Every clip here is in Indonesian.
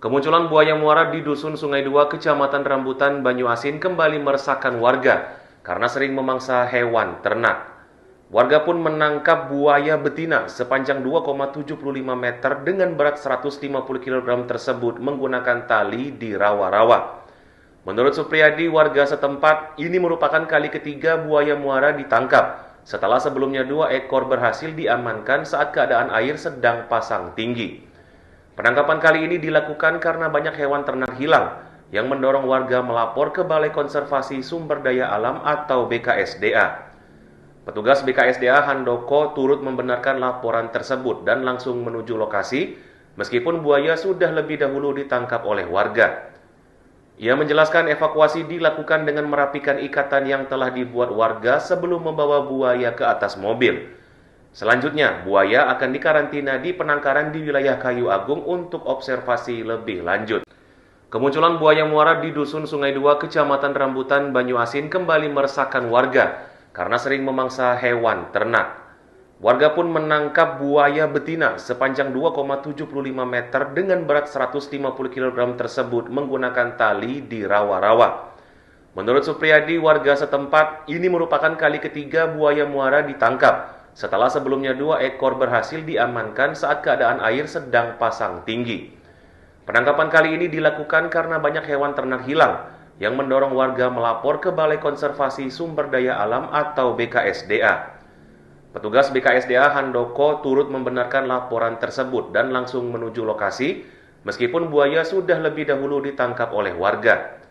Kemunculan buaya muara di Dusun Sungai Dua, Kecamatan Rambutan, Banyuasin kembali meresahkan warga karena sering memangsa hewan ternak. Warga pun menangkap buaya betina sepanjang 2,75 meter dengan berat 150 kg tersebut menggunakan tali di rawa-rawa. Menurut Supriyadi, warga setempat, ini merupakan kali ketiga buaya muara ditangkap setelah sebelumnya 2 ekor berhasil diamankan saat keadaan air sedang pasang tinggi. Penangkapan kali ini dilakukan karena banyak hewan ternak hilang yang mendorong warga melapor ke Balai Konservasi Sumber Daya Alam atau BKSDA. Petugas BKSDA Handoko turut membenarkan laporan tersebut dan langsung menuju lokasi, meskipun buaya sudah lebih dahulu ditangkap oleh warga. Ia menjelaskan evakuasi dilakukan dengan merapikan ikatan yang telah dibuat warga sebelum membawa buaya ke atas mobil. Selanjutnya, buaya akan dikarantina di penangkaran di wilayah Kayu Agung untuk observasi lebih lanjut. Kemunculan buaya muara di Dusun Sungai Dua, Kecamatan Rambutan, Banyuasin kembali meresahkan warga karena sering memangsa hewan ternak. Warga pun menangkap buaya betina sepanjang 2,75 meter dengan berat 150 kg tersebut menggunakan tali di rawa-rawa. Menurut Supriyadi, warga setempat, ini merupakan kali ketiga buaya muara ditangkap setelah sebelumnya 2 ekor berhasil diamankan saat keadaan air sedang pasang tinggi. Penangkapan kali ini dilakukan karena banyak hewan ternak hilang yang mendorong warga melapor ke Balai Konservasi Sumber Daya Alam atau BKSDA. Petugas BKSDA Handoko turut membenarkan laporan tersebut dan langsung menuju lokasi, meskipun buaya sudah lebih dahulu ditangkap oleh warga.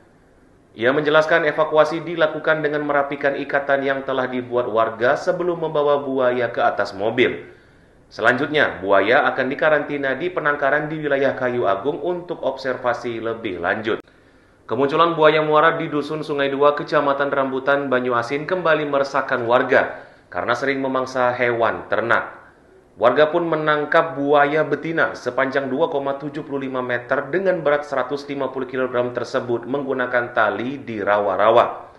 Ia menjelaskan evakuasi dilakukan dengan merapikan ikatan yang telah dibuat warga sebelum membawa buaya ke atas mobil. Selanjutnya, buaya akan dikarantina di penangkaran di wilayah Kayu Agung untuk observasi lebih lanjut. Kemunculan buaya muara di Dusun Sungai Dua, Kecamatan Rambutan, Banyuasin kembali meresahkan warga karena sering memangsa hewan ternak. Warga pun menangkap buaya betina sepanjang 2,75 meter dengan berat 150 kg tersebut menggunakan tali di rawa-rawa.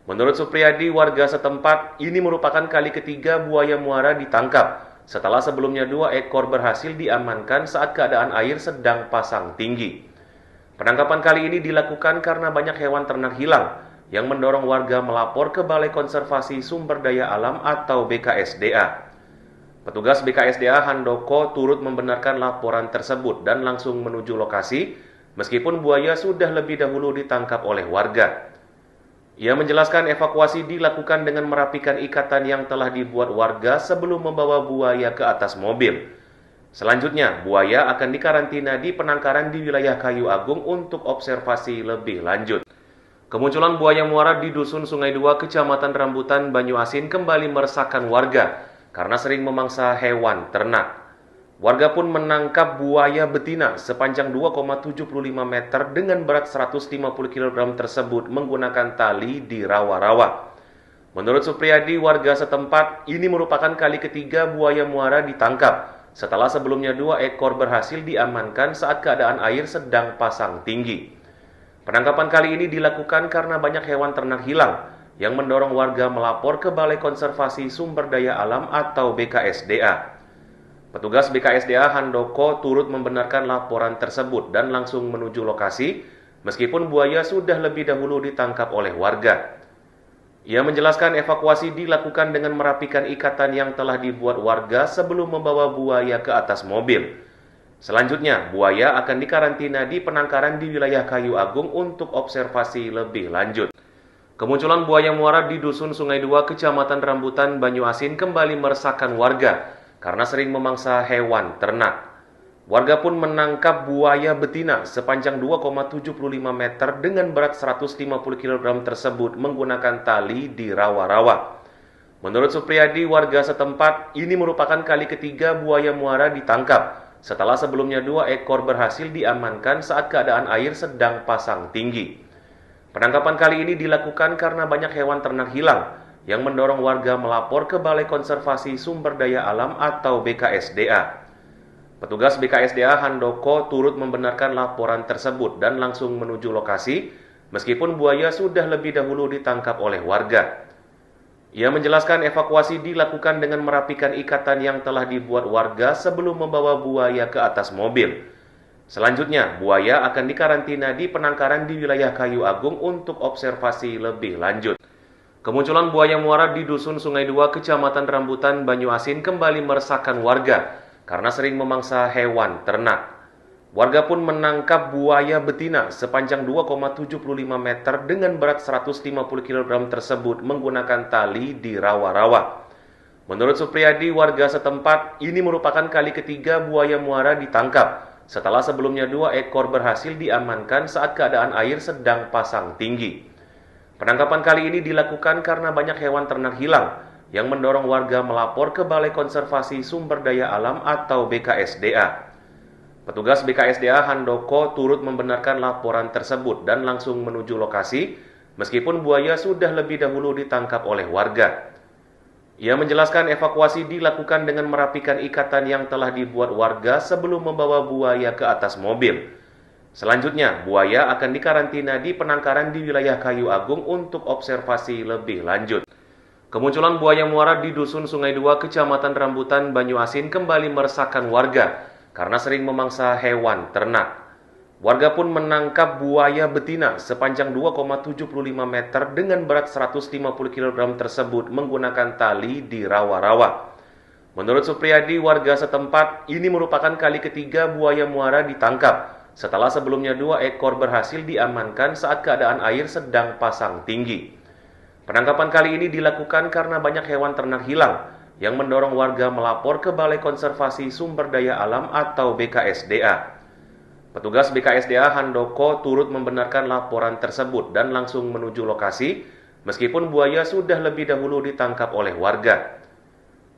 Menurut Supriyadi, warga setempat, ini merupakan kali ketiga buaya muara ditangkap setelah sebelumnya 2 ekor berhasil diamankan saat keadaan air sedang pasang tinggi. Penangkapan kali ini dilakukan karena banyak hewan ternak hilang yang mendorong warga melapor ke Balai Konservasi Sumber Daya Alam atau BKSDA. Petugas BKSDA Handoko turut membenarkan laporan tersebut dan langsung menuju lokasi, meskipun buaya sudah lebih dahulu ditangkap oleh warga. Ia menjelaskan evakuasi dilakukan dengan merapikan ikatan yang telah dibuat warga sebelum membawa buaya ke atas mobil. Selanjutnya, buaya akan dikarantina di penangkaran di wilayah Kayu Agung untuk observasi lebih lanjut. Kemunculan buaya muara di Dusun Sungai Dua, Kecamatan Rambutan, Banyuasin kembali meresahkan warga karena sering memangsa hewan ternak. Warga pun menangkap buaya betina sepanjang 2,75 meter dengan berat 150 kg tersebut menggunakan tali di rawa-rawa. Menurut Supriyadi, warga setempat, ini merupakan kali ketiga buaya muara ditangkap setelah sebelumnya 2 ekor berhasil diamankan saat keadaan air sedang pasang tinggi. Penangkapan kali ini dilakukan karena banyak hewan ternak hilang yang mendorong warga melapor ke Balai Konservasi Sumber Daya Alam atau BKSDA. Petugas BKSDA Handoko turut membenarkan laporan tersebut dan langsung menuju lokasi, meskipun buaya sudah lebih dahulu ditangkap oleh warga. Ia menjelaskan evakuasi dilakukan dengan merapikan ikatan yang telah dibuat warga sebelum membawa buaya ke atas mobil. Selanjutnya, buaya akan dikarantina di penangkaran di wilayah Kayu Agung untuk observasi lebih lanjut. Kemunculan buaya muara di Dusun Sungai Dua, Kecamatan Rambutan, Banyuasin kembali meresahkan warga karena sering memangsa hewan ternak. Warga pun menangkap buaya betina sepanjang 2,75 meter dengan berat 150 kg tersebut menggunakan tali di rawa-rawa. Menurut Supriyadi, warga setempat, ini merupakan kali ketiga buaya muara ditangkap setelah sebelumnya 2 ekor berhasil diamankan saat keadaan air sedang pasang tinggi. Penangkapan kali ini dilakukan karena banyak hewan ternak hilang yang mendorong warga melapor ke Balai Konservasi Sumber Daya Alam atau BKSDA. Petugas BKSDA Handoko turut membenarkan laporan tersebut dan langsung menuju lokasi, meskipun buaya sudah lebih dahulu ditangkap oleh warga. Ia menjelaskan evakuasi dilakukan dengan merapikan ikatan yang telah dibuat warga sebelum membawa buaya ke atas mobil. Selanjutnya, buaya akan dikarantina di penangkaran di wilayah Kayu Agung untuk observasi lebih lanjut. Kemunculan buaya muara di Dusun Sungai Dua, Kecamatan Rambutan, Banyuasin kembali meresahkan warga karena sering memangsa hewan ternak. Warga pun menangkap buaya betina sepanjang 2,75 meter dengan berat 150 kg tersebut menggunakan tali di rawa-rawa. Menurut Supriyadi, warga setempat, ini merupakan kali ketiga buaya muara ditangkap setelah sebelumnya 2 ekor berhasil diamankan saat keadaan air sedang pasang tinggi. Penangkapan kali ini dilakukan karena banyak hewan ternak hilang yang mendorong warga melapor ke Balai Konservasi Sumber Daya Alam atau BKSDA. Petugas BKSDA Handoko turut membenarkan laporan tersebut dan langsung menuju lokasi meskipun buaya sudah lebih dahulu ditangkap oleh warga. Ia menjelaskan evakuasi dilakukan dengan merapikan ikatan yang telah dibuat warga sebelum membawa buaya ke atas mobil. Selanjutnya, buaya akan dikarantina di penangkaran di wilayah Kayu Agung untuk observasi lebih lanjut. Kemunculan buaya muara di Dusun Sungai Dua, Kecamatan Rambutan, Banyuasin kembali meresahkan warga karena sering memangsa hewan ternak. Warga pun menangkap buaya betina sepanjang 2,75 meter dengan berat 150 kg tersebut menggunakan tali di rawa-rawa. Menurut Supriyadi, warga setempat, ini merupakan kali ketiga buaya muara ditangkap setelah sebelumnya 2 ekor berhasil diamankan saat keadaan air sedang pasang tinggi. Penangkapan kali ini dilakukan karena banyak hewan ternak hilang yang mendorong warga melapor ke Balai Konservasi Sumber Daya Alam atau BKSDA. Petugas BKSDA Handoko turut membenarkan laporan tersebut dan langsung menuju lokasi meskipun buaya sudah lebih dahulu ditangkap oleh warga.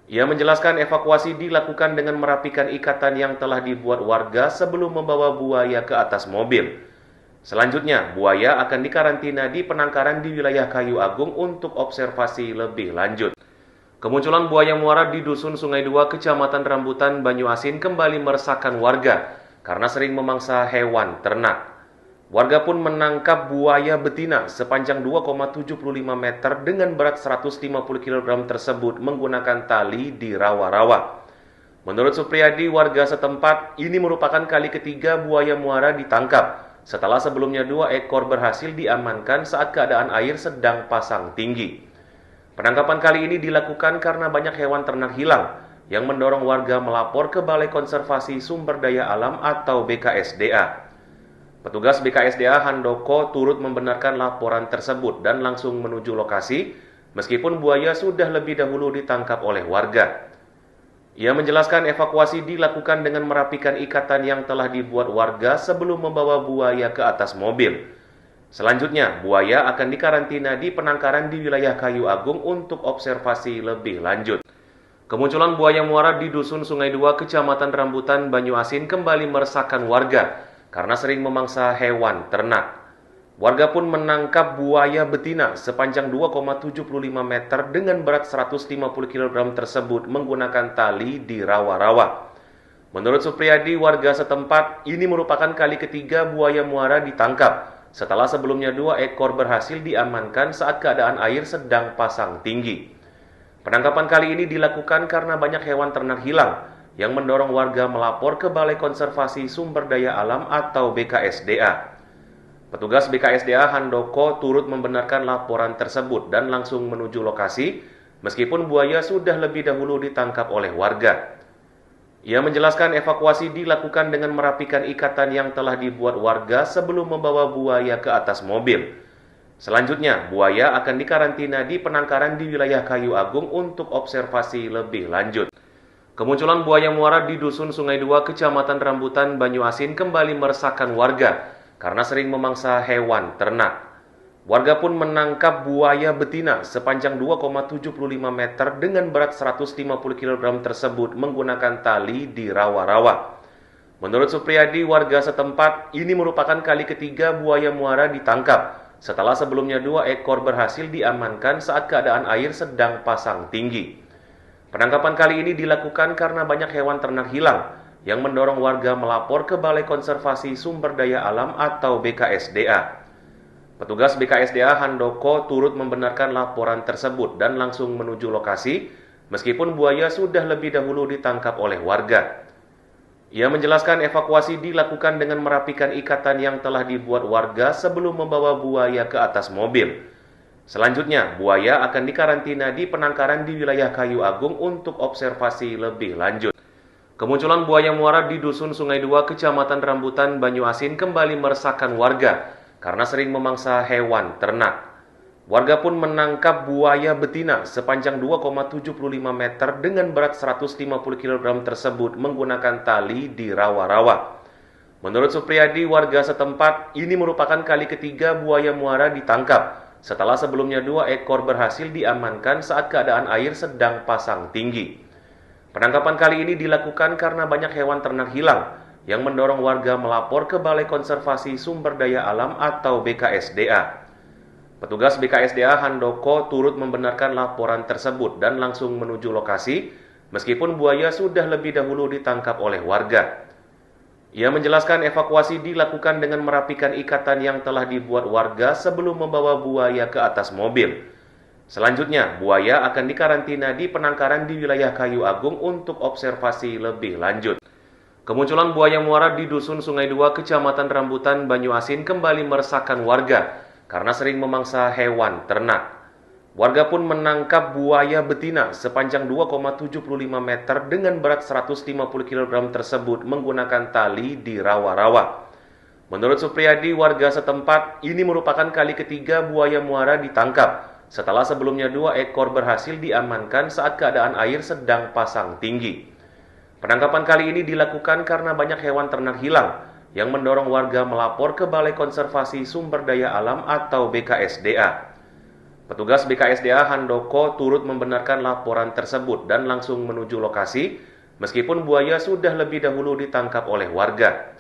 Ia menjelaskan evakuasi dilakukan dengan merapikan ikatan yang telah dibuat warga sebelum membawa buaya ke atas mobil. Selanjutnya, buaya akan dikarantina di penangkaran di wilayah Kayu Agung untuk observasi lebih lanjut. Kemunculan buaya muara di Dusun Sungai Dua, Kecamatan Rambutan, Banyuasin kembali meresahkan warga karena sering memangsa hewan ternak. Warga pun menangkap buaya betina sepanjang 2,75 meter dengan berat 150 kg tersebut menggunakan tali di rawa-rawa. Menurut Supriyadi, warga setempat, ini merupakan kali ketiga buaya muara ditangkap setelah sebelumnya 2 ekor berhasil diamankan saat keadaan air sedang pasang tinggi. Penangkapan kali ini dilakukan karena banyak hewan ternak hilang yang mendorong warga melapor ke Balai Konservasi Sumber Daya Alam atau BKSDA. Petugas BKSDA Handoko turut membenarkan laporan tersebut dan langsung menuju lokasi meskipun buaya sudah lebih dahulu ditangkap oleh warga. Ia menjelaskan evakuasi dilakukan dengan merapikan ikatan yang telah dibuat warga sebelum membawa buaya ke atas mobil. Selanjutnya, buaya akan dikarantina di penangkaran di wilayah Kayu Agung untuk observasi lebih lanjut. Kemunculan buaya muara di Dusun Sungai Dua, Kecamatan Rambutan, Banyuasin kembali meresahkan warga karena sering memangsa hewan ternak. Warga pun menangkap buaya betina sepanjang 2,75 meter dengan berat 150 kg tersebut menggunakan tali di rawa-rawa. Menurut Supriyadi, warga setempat, ini merupakan kali ketiga buaya muara ditangkap setelah sebelumnya 2 ekor berhasil diamankan saat keadaan air sedang pasang tinggi. Penangkapan kali ini dilakukan karena banyak hewan ternak hilang yang mendorong warga melapor ke Balai Konservasi Sumber Daya Alam atau BKSDA. Petugas BKSDA Handoko turut membenarkan laporan tersebut dan langsung menuju lokasi meskipun buaya sudah lebih dahulu ditangkap oleh warga. Ia menjelaskan evakuasi dilakukan dengan merapikan ikatan yang telah dibuat warga sebelum membawa buaya ke atas mobil. Selanjutnya, buaya akan dikarantina di penangkaran di wilayah Kayu Agung untuk observasi lebih lanjut. Kemunculan buaya muara di Dusun Sungai Dua, Kecamatan Rambutan, Banyuasin kembali meresahkan warga karena sering memangsa hewan ternak. Warga pun menangkap buaya betina sepanjang 2,75 meter dengan berat 150 kg tersebut menggunakan tali di rawa-rawa. Menurut Supriyadi, warga setempat, ini merupakan kali ketiga buaya muara ditangkap setelah sebelumnya 2 ekor berhasil diamankan saat keadaan air sedang pasang tinggi. Penangkapan kali ini dilakukan karena banyak hewan ternak hilang yang mendorong warga melapor ke Balai Konservasi Sumber Daya Alam atau BKSDA. Petugas BKSDA Handoko turut membenarkan laporan tersebut dan langsung menuju lokasi meskipun buaya sudah lebih dahulu ditangkap oleh warga. Ia menjelaskan evakuasi dilakukan dengan merapikan ikatan yang telah dibuat warga sebelum membawa buaya ke atas mobil. Selanjutnya, buaya akan dikarantina di penangkaran di wilayah Kayu Agung untuk observasi lebih lanjut. Kemunculan buaya muara di Dusun Sungai Dua, Kecamatan Rambutan, Banyuasin kembali meresahkan warga karena sering memangsa hewan ternak. Warga pun menangkap buaya betina sepanjang 2,75 meter dengan berat 150 kg tersebut menggunakan tali di rawa-rawa. Menurut Supriyadi, warga setempat, ini merupakan kali ketiga buaya muara ditangkap setelah sebelumnya 2 ekor berhasil diamankan saat keadaan air sedang pasang tinggi. Penangkapan kali ini dilakukan karena banyak hewan ternak hilang yang mendorong warga melapor ke Balai Konservasi Sumber Daya Alam atau BKSDA. Petugas BKSDA Handoko turut membenarkan laporan tersebut dan langsung menuju lokasi, meskipun buaya sudah lebih dahulu ditangkap oleh warga. Ia menjelaskan evakuasi dilakukan dengan merapikan ikatan yang telah dibuat warga sebelum membawa buaya ke atas mobil. Selanjutnya, buaya akan dikarantina di penangkaran di wilayah Kayu Agung untuk observasi lebih lanjut. Kemunculan buaya muara di Dusun Sungai Dua, Kecamatan Rambutan, Banyuasin kembali meresahkan warga karena sering memangsa hewan ternak. Warga pun menangkap buaya betina sepanjang 2,75 meter dengan berat 150 kg tersebut menggunakan tali di rawa-rawa. Menurut Supriyadi, warga setempat, ini merupakan kali ketiga buaya muara ditangkap setelah sebelumnya 2 ekor berhasil diamankan saat keadaan air sedang pasang tinggi. Penangkapan kali ini dilakukan karena banyak hewan ternak hilang yang mendorong warga melapor ke Balai Konservasi Sumber Daya Alam atau BKSDA. Petugas BKSDA Handoko turut membenarkan laporan tersebut dan langsung menuju lokasi, meskipun buaya sudah lebih dahulu ditangkap oleh warga.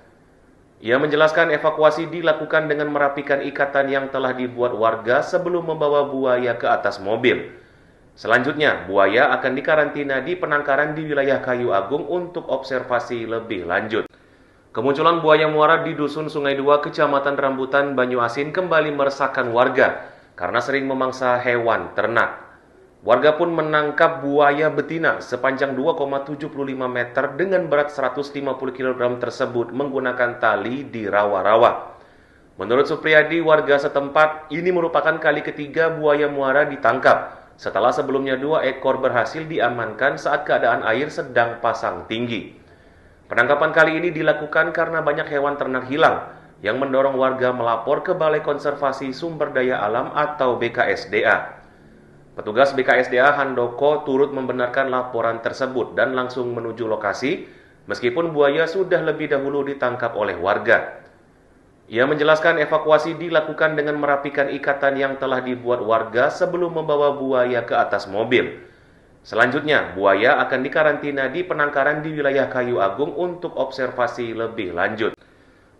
Ia menjelaskan evakuasi dilakukan dengan merapikan ikatan yang telah dibuat warga sebelum membawa buaya ke atas mobil. Selanjutnya, buaya akan dikarantina di penangkaran di wilayah Kayu Agung untuk observasi lebih lanjut. Kemunculan buaya muara di Dusun Sungai Dua, Kecamatan Rambutan, Banyuasin kembali meresahkan warga karena sering memangsa hewan ternak. Warga pun menangkap buaya betina sepanjang 2,75 meter dengan berat 150 kg tersebut menggunakan tali di rawa-rawa. Menurut Supriyadi, warga setempat, ini merupakan kali ketiga buaya muara ditangkap setelah sebelumnya 2 ekor berhasil diamankan saat keadaan air sedang pasang tinggi. Penangkapan kali ini dilakukan karena banyak hewan ternak hilang yang mendorong warga melapor ke Balai Konservasi Sumber Daya Alam atau BKSDA. Petugas BKSDA Handoko turut membenarkan laporan tersebut dan langsung menuju lokasi, meskipun buaya sudah lebih dahulu ditangkap oleh warga. Ia menjelaskan evakuasi dilakukan dengan merapikan ikatan yang telah dibuat warga sebelum membawa buaya ke atas mobil. Selanjutnya, buaya akan dikarantina di penangkaran di wilayah Kayu Agung untuk observasi lebih lanjut.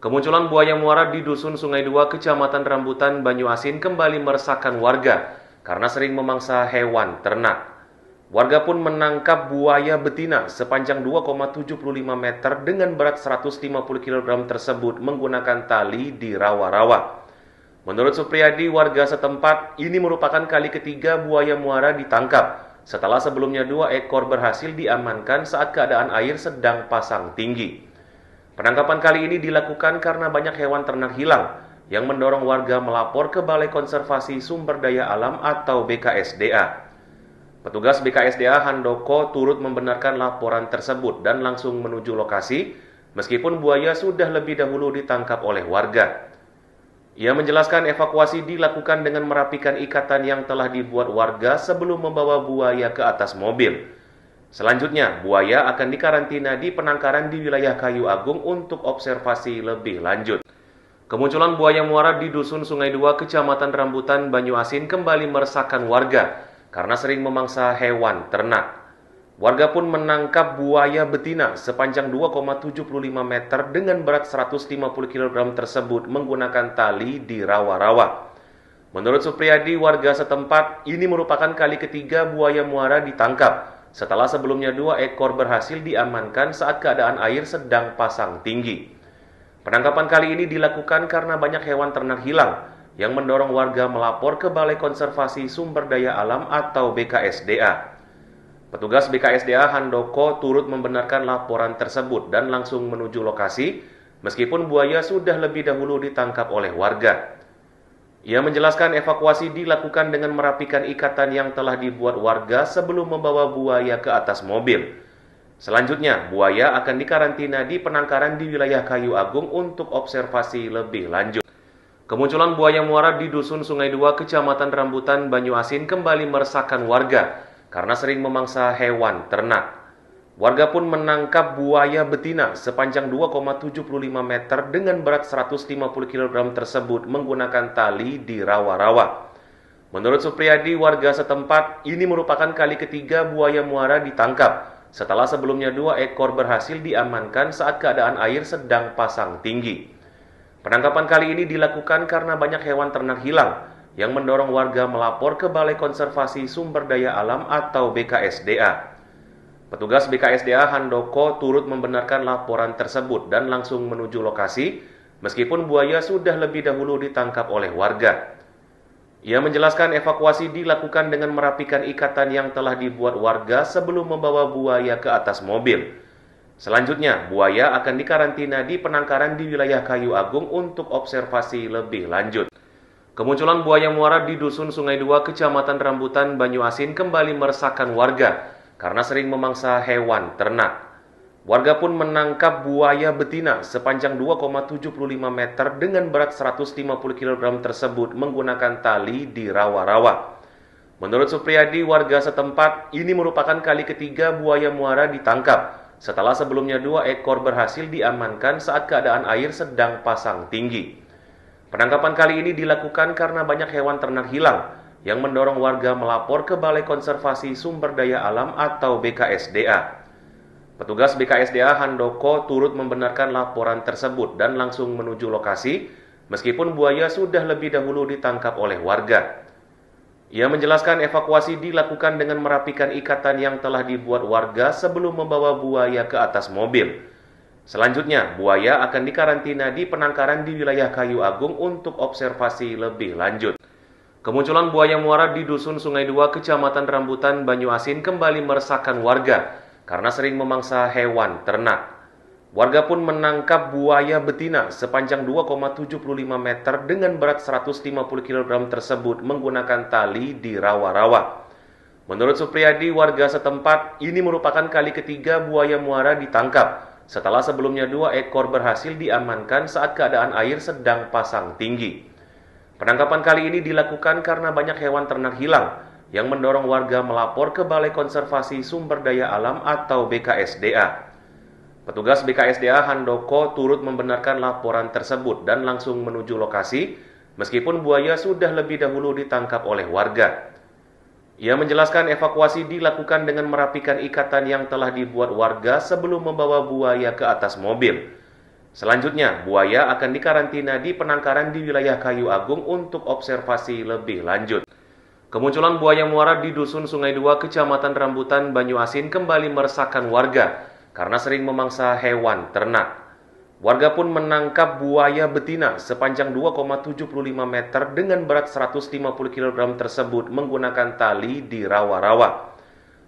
Kemunculan buaya muara di Dusun Sungai Dua, Kecamatan Rambutan, Banyuasin kembali meresahkan warga karena sering memangsa hewan ternak. Warga pun menangkap buaya betina sepanjang 2,75 meter dengan berat 150 kg tersebut menggunakan tali di rawa-rawa. Menurut Supriyadi, warga setempat, ini merupakan kali ketiga buaya muara ditangkap setelah sebelumnya 2 ekor berhasil diamankan saat keadaan air sedang pasang tinggi. Penangkapan kali ini dilakukan karena banyak hewan ternak hilang yang mendorong warga melapor ke Balai Konservasi Sumber Daya Alam atau BKSDA. Petugas BKSDA Handoko turut membenarkan laporan tersebut dan langsung menuju lokasi, meskipun buaya sudah lebih dahulu ditangkap oleh warga. Ia menjelaskan evakuasi dilakukan dengan merapikan ikatan yang telah dibuat warga sebelum membawa buaya ke atas mobil. Selanjutnya, buaya akan dikarantina di penangkaran di wilayah Kayu Agung untuk observasi lebih lanjut. Kemunculan buaya muara di Dusun Sungai Dua, Kecamatan Rambutan, Banyuasin kembali meresahkan warga karena sering memangsa hewan ternak. Warga pun menangkap buaya betina sepanjang 2,75 meter dengan berat 150 kg tersebut menggunakan tali di rawa-rawa. Menurut Supriyadi, warga setempat, ini merupakan kali ketiga buaya muara ditangkap setelah sebelumnya 2 ekor berhasil diamankan saat keadaan air sedang pasang tinggi. Penangkapan kali ini dilakukan karena banyak hewan ternak hilang yang mendorong warga melapor ke Balai Konservasi Sumber Daya Alam atau BKSDA. Petugas BKSDA Handoko turut membenarkan laporan tersebut dan langsung menuju lokasi, meskipun buaya sudah lebih dahulu ditangkap oleh warga. Ia menjelaskan evakuasi dilakukan dengan merapikan ikatan yang telah dibuat warga sebelum membawa buaya ke atas mobil. Selanjutnya, buaya akan dikarantina di penangkaran di wilayah Kayu Agung untuk observasi lebih lanjut. Kemunculan buaya muara di Dusun Sungai Dua, Kecamatan Rambutan, Banyuasin kembali meresahkan warga karena sering memangsa hewan ternak. Warga pun menangkap buaya betina sepanjang 2,75 meter dengan berat 150 kg tersebut menggunakan tali di rawa-rawa. Menurut Supriyadi, warga setempat, ini merupakan kali ketiga buaya muara ditangkap setelah sebelumnya 2 ekor berhasil diamankan saat keadaan air sedang pasang tinggi. Penangkapan kali ini dilakukan karena banyak hewan ternak hilang yang mendorong warga melapor ke Balai Konservasi Sumber Daya Alam atau BKSDA. Petugas BKSDA Handoko turut membenarkan laporan tersebut dan langsung menuju lokasi, meskipun buaya sudah lebih dahulu ditangkap oleh warga. Ia menjelaskan evakuasi dilakukan dengan merapikan ikatan yang telah dibuat warga sebelum membawa buaya ke atas mobil. Selanjutnya, buaya akan dikarantina di penangkaran di wilayah Kayu Agung untuk observasi lebih lanjut. Kemunculan buaya muara di Dusun Sungai Dua, Kecamatan Rambutan, Banyuasin kembali meresahkan warga karena sering memangsa hewan ternak. Warga pun menangkap buaya betina sepanjang 2,75 meter dengan berat 150 kg tersebut menggunakan tali di rawa-rawa. Menurut Supriyadi, warga setempat, ini merupakan kali ketiga buaya muara ditangkap setelah sebelumnya 2 ekor berhasil diamankan saat keadaan air sedang pasang tinggi. Penangkapan kali ini dilakukan karena banyak hewan ternak hilang yang mendorong warga melapor ke Balai Konservasi Sumber Daya Alam atau BKSDA. Petugas BKSDA Handoko turut membenarkan laporan tersebut dan langsung menuju lokasi, meskipun buaya sudah lebih dahulu ditangkap oleh warga. Ia menjelaskan evakuasi dilakukan dengan merapikan ikatan yang telah dibuat warga sebelum membawa buaya ke atas mobil. Selanjutnya, buaya akan dikarantina di penangkaran di wilayah Kayu Agung untuk observasi lebih lanjut. Kemunculan buaya muara di Dusun Sungai Dua, Kecamatan Rambutan, Banyuasin kembali meresahkan warga karena sering memangsa hewan ternak. Warga pun menangkap buaya betina sepanjang 2,75 meter dengan berat 150 kg tersebut menggunakan tali di rawa-rawa. Menurut Supriyadi, warga setempat, ini merupakan kali ketiga buaya muara ditangkap setelah sebelumnya 2 ekor berhasil diamankan saat keadaan air sedang pasang tinggi. Penangkapan kali ini dilakukan karena banyak hewan ternak hilang yang mendorong warga melapor ke Balai Konservasi Sumber Daya Alam atau BKSDA. Petugas BKSDA Handoko turut membenarkan laporan tersebut dan langsung menuju lokasi, meskipun buaya sudah lebih dahulu ditangkap oleh warga. Ia menjelaskan evakuasi dilakukan dengan merapikan ikatan yang telah dibuat warga sebelum membawa buaya ke atas mobil. Selanjutnya, buaya akan dikarantina di penangkaran di wilayah Kayu Agung untuk observasi lebih lanjut. Kemunculan buaya muara di Dusun Sungai Dua, Kecamatan Rambutan, Banyuasin kembali meresahkan warga karena sering memangsa hewan ternak. Warga pun menangkap buaya betina sepanjang 2,75 meter dengan berat 150 kg tersebut menggunakan tali di rawa-rawa.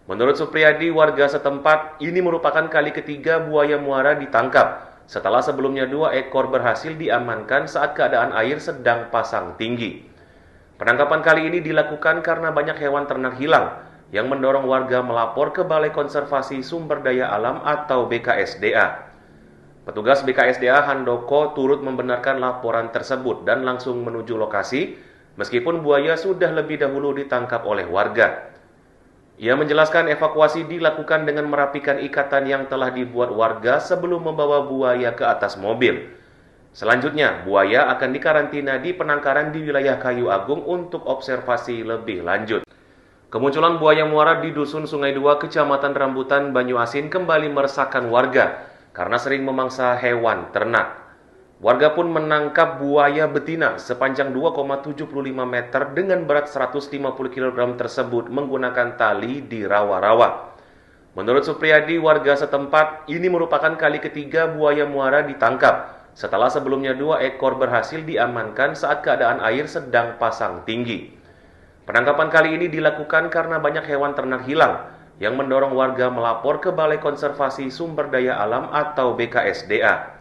Menurut Supriyadi, warga setempat, ini merupakan kali ketiga buaya muara ditangkap setelah sebelumnya 2 ekor berhasil diamankan saat keadaan air sedang pasang tinggi. Penangkapan kali ini dilakukan karena banyak hewan ternak hilang yang mendorong warga melapor ke Balai Konservasi Sumber Daya Alam atau BKSDA. Petugas BKSDA Handoko turut membenarkan laporan tersebut dan langsung menuju lokasi, meskipun buaya sudah lebih dahulu ditangkap oleh warga. Ia menjelaskan evakuasi dilakukan dengan merapikan ikatan yang telah dibuat warga sebelum membawa buaya ke atas mobil. Selanjutnya, buaya akan dikarantina di penangkaran di wilayah Kayu Agung untuk observasi lebih lanjut. Kemunculan buaya muara di Dusun Sungai Dua, Kecamatan Rambutan, Banyuasin kembali meresahkan warga karena sering memangsa hewan ternak. Warga pun menangkap buaya betina sepanjang 2,75 meter dengan berat 150 kg tersebut menggunakan tali di rawa-rawa. Menurut Supriyadi, warga setempat, ini merupakan kali ketiga buaya muara ditangkap setelah sebelumnya 2 ekor berhasil diamankan saat keadaan air sedang pasang tinggi. Penangkapan kali ini dilakukan karena banyak hewan ternak hilang yang mendorong warga melapor ke Balai Konservasi Sumber Daya Alam atau BKSDA.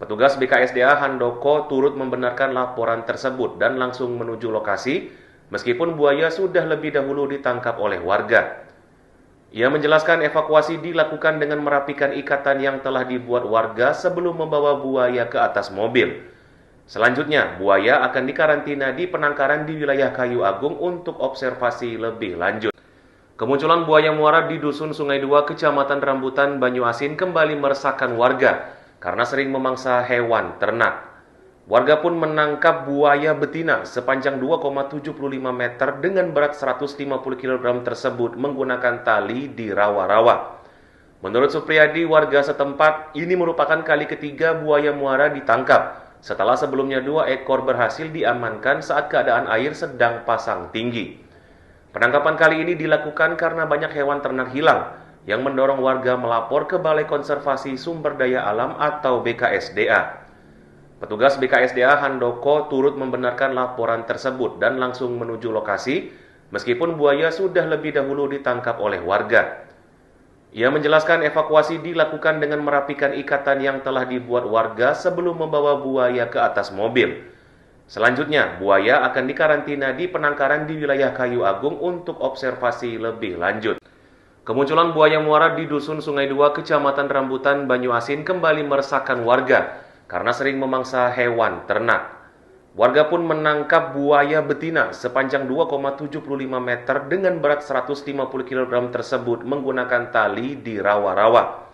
Petugas BKSDA Handoko turut membenarkan laporan tersebut dan langsung menuju lokasi, meskipun buaya sudah lebih dahulu ditangkap oleh warga. Ia menjelaskan evakuasi dilakukan dengan merapikan ikatan yang telah dibuat warga sebelum membawa buaya ke atas mobil. Selanjutnya, buaya akan dikarantina di penangkaran di wilayah Kayu Agung untuk observasi lebih lanjut. Kemunculan buaya muara di Dusun Sungai Dua, Kecamatan Rambutan, Banyuasin kembali meresahkan warga karena sering memangsa hewan ternak. Warga pun menangkap buaya betina sepanjang 2,75 meter dengan berat 150 kg tersebut menggunakan tali di rawa-rawa. Menurut Supriyadi, warga setempat, ini merupakan kali ketiga buaya muara ditangkap setelah sebelumnya 2 ekor berhasil diamankan saat keadaan air sedang pasang tinggi. Penangkapan kali ini dilakukan karena banyak hewan ternak hilang yang mendorong warga melapor ke Balai Konservasi Sumber Daya Alam atau BKSDA. Petugas BKSDA Handoko turut membenarkan laporan tersebut dan langsung menuju lokasi, meskipun buaya sudah lebih dahulu ditangkap oleh warga. Ia menjelaskan evakuasi dilakukan dengan merapikan ikatan yang telah dibuat warga sebelum membawa buaya ke atas mobil. Selanjutnya, buaya akan dikarantina di penangkaran di wilayah Kayu Agung untuk observasi lebih lanjut. Kemunculan buaya muara di Dusun Sungai Dua, Kecamatan Rambutan, Banyuasin kembali meresahkan warga karena sering memangsa hewan ternak. Warga pun menangkap buaya betina sepanjang 2,75 meter dengan berat 150 kg tersebut menggunakan tali di rawa-rawa.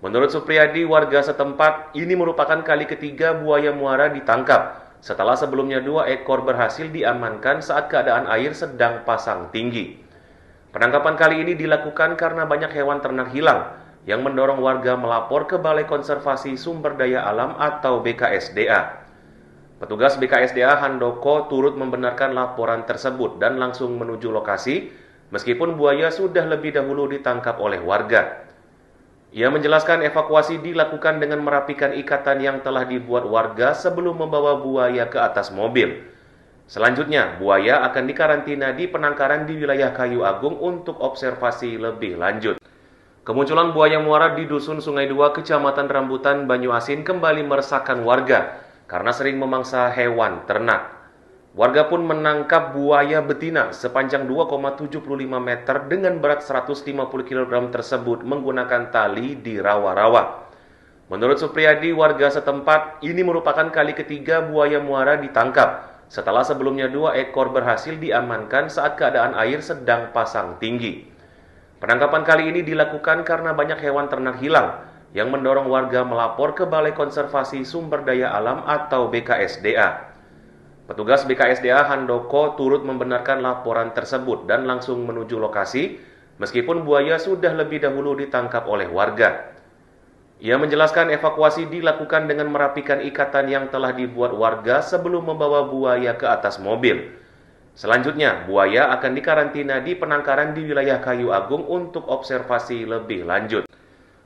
Menurut Supriyadi, warga setempat, ini merupakan kali ketiga buaya muara ditangkap setelah sebelumnya 2 ekor berhasil diamankan saat keadaan air sedang pasang tinggi. Penangkapan kali ini dilakukan karena banyak hewan ternak hilang yang mendorong warga melapor ke Balai Konservasi Sumber Daya Alam atau BKSDA. Petugas BKSDA Handoko turut membenarkan laporan tersebut dan langsung menuju lokasi, meskipun buaya sudah lebih dahulu ditangkap oleh warga. Ia menjelaskan evakuasi dilakukan dengan merapikan ikatan yang telah dibuat warga sebelum membawa buaya ke atas mobil. Selanjutnya, buaya akan dikarantina di penangkaran di wilayah Kayu Agung untuk observasi lebih lanjut. Kemunculan buaya muara di Dusun Sungai Dua, Kecamatan Rambutan, Banyuasin kembali meresahkan warga karena sering memangsa hewan ternak. Warga pun menangkap buaya betina sepanjang 2,75 meter dengan berat 150 kg tersebut menggunakan tali di rawa-rawa. Menurut Supriyadi, warga setempat, ini merupakan kali ketiga buaya muara ditangkap setelah sebelumnya 2 ekor berhasil diamankan saat keadaan air sedang pasang tinggi. Penangkapan kali ini dilakukan karena banyak hewan ternak hilang yang mendorong warga melapor ke Balai Konservasi Sumber Daya Alam atau BKSDA. Petugas BKSDA Handoko turut membenarkan laporan tersebut dan langsung menuju lokasi, meskipun buaya sudah lebih dahulu ditangkap oleh warga. Ia menjelaskan evakuasi dilakukan dengan merapikan ikatan yang telah dibuat warga sebelum membawa buaya ke atas mobil. Selanjutnya, buaya akan dikarantina di penangkaran di wilayah Kayu Agung untuk observasi lebih lanjut.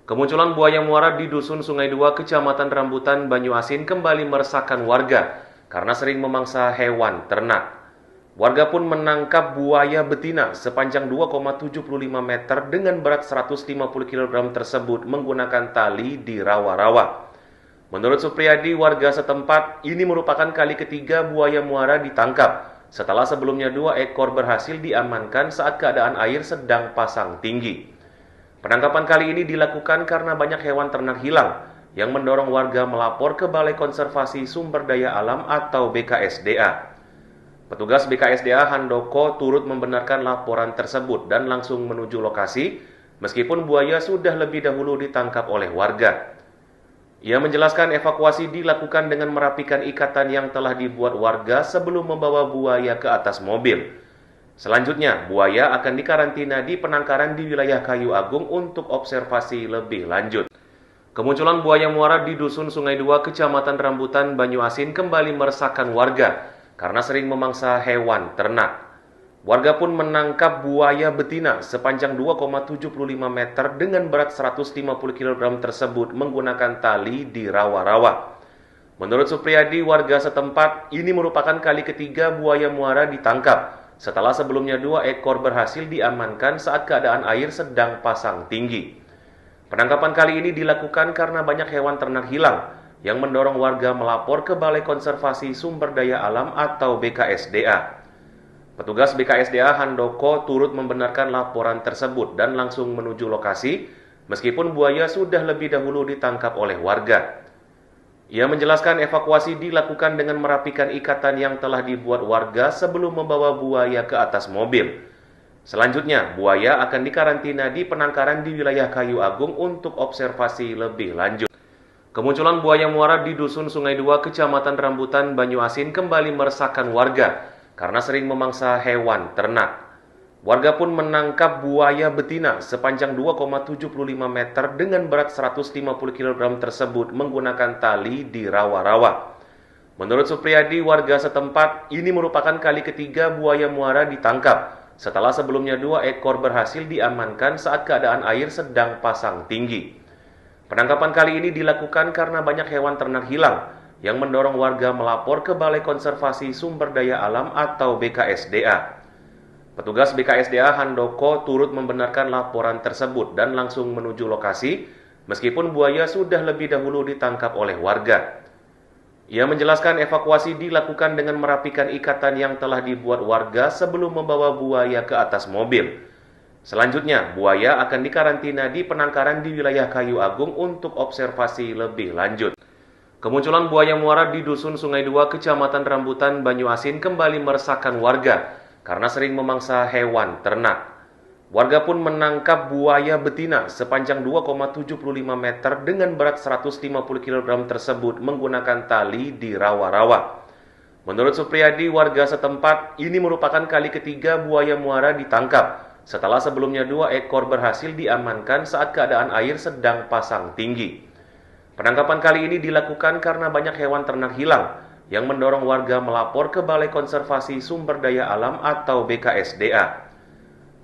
Kemunculan buaya muara di Dusun Sungai Dua, Kecamatan Rambutan, Banyuasin kembali meresahkan warga karena sering memangsa hewan ternak. Warga pun menangkap buaya betina sepanjang 2,75 meter dengan berat 150 kg tersebut menggunakan tali di rawa-rawa. Menurut Supriyadi, warga setempat, ini merupakan kali ketiga buaya muara ditangkap setelah sebelumnya 2 ekor berhasil diamankan saat keadaan air sedang pasang tinggi. Penangkapan kali ini dilakukan karena banyak hewan ternak hilang yang mendorong warga melapor ke Balai Konservasi Sumber Daya Alam atau BKSDA. Petugas BKSDA Handoko turut membenarkan laporan tersebut dan langsung menuju lokasi, meskipun buaya sudah lebih dahulu ditangkap oleh warga. Ia menjelaskan evakuasi dilakukan dengan merapikan ikatan yang telah dibuat warga sebelum membawa buaya ke atas mobil. Selanjutnya, buaya akan dikarantina di penangkaran di wilayah Kayu Agung untuk observasi lebih lanjut. Kemunculan buaya muara di Dusun Sungai Dua, Kecamatan Rambutan, Banyuasin kembali meresahkan warga karena sering memangsa hewan ternak. Warga pun menangkap buaya betina sepanjang 2,75 meter dengan berat 150 kg tersebut menggunakan tali di rawa-rawa. Menurut Supriyadi, warga setempat, ini merupakan kali ketiga buaya muara ditangkap setelah sebelumnya 2 ekor berhasil diamankan saat keadaan air sedang pasang tinggi. Penangkapan kali ini dilakukan karena banyak hewan ternak hilang, yang mendorong warga melapor ke Balai Konservasi Sumber Daya Alam atau BKSDA. Petugas BKSDA Handoko turut membenarkan laporan tersebut dan langsung menuju lokasi, meskipun buaya sudah lebih dahulu ditangkap oleh warga. Ia menjelaskan evakuasi dilakukan dengan merapikan ikatan yang telah dibuat warga sebelum membawa buaya ke atas mobil. Selanjutnya, buaya akan dikarantina di penangkaran di wilayah Kayu Agung untuk observasi lebih lanjut. Kemunculan buaya muara di Dusun Sungai 2, Kecamatan Rambutan, Banyuasin kembali meresahkan warga karena sering memangsa hewan ternak. Warga pun menangkap buaya betina sepanjang 2,75 meter dengan berat 150 kg tersebut menggunakan tali di rawa-rawa. Menurut Supriyadi, warga setempat, ini merupakan kali ketiga buaya muara ditangkap setelah sebelumnya 2 ekor berhasil diamankan saat keadaan air sedang pasang tinggi. Penangkapan kali ini dilakukan karena banyak hewan ternak hilang, yang mendorong warga melapor ke Balai Konservasi Sumber Daya Alam atau BKSDA. Petugas BKSDA Handoko turut membenarkan laporan tersebut dan langsung menuju lokasi, meskipun buaya sudah lebih dahulu ditangkap oleh warga. Ia menjelaskan evakuasi dilakukan dengan merapikan ikatan yang telah dibuat warga sebelum membawa buaya ke atas mobil. Selanjutnya, buaya akan dikarantina di penangkaran di wilayah Kayu Agung untuk observasi lebih lanjut. Kemunculan buaya muara di Dusun Sungai 2, Kecamatan Rambutan, Banyuasin kembali meresahkan warga karena sering memangsa hewan ternak. Warga pun menangkap buaya betina sepanjang 2,75 meter dengan berat 150 kg tersebut menggunakan tali di rawa-rawa. Menurut Supriyadi, warga setempat, ini merupakan kali ketiga buaya muara ditangkap setelah sebelumnya 2 ekor berhasil diamankan saat keadaan air sedang pasang tinggi. Penangkapan kali ini dilakukan karena banyak hewan ternak hilang, yang mendorong warga melapor ke Balai Konservasi Sumber Daya Alam atau BKSDA.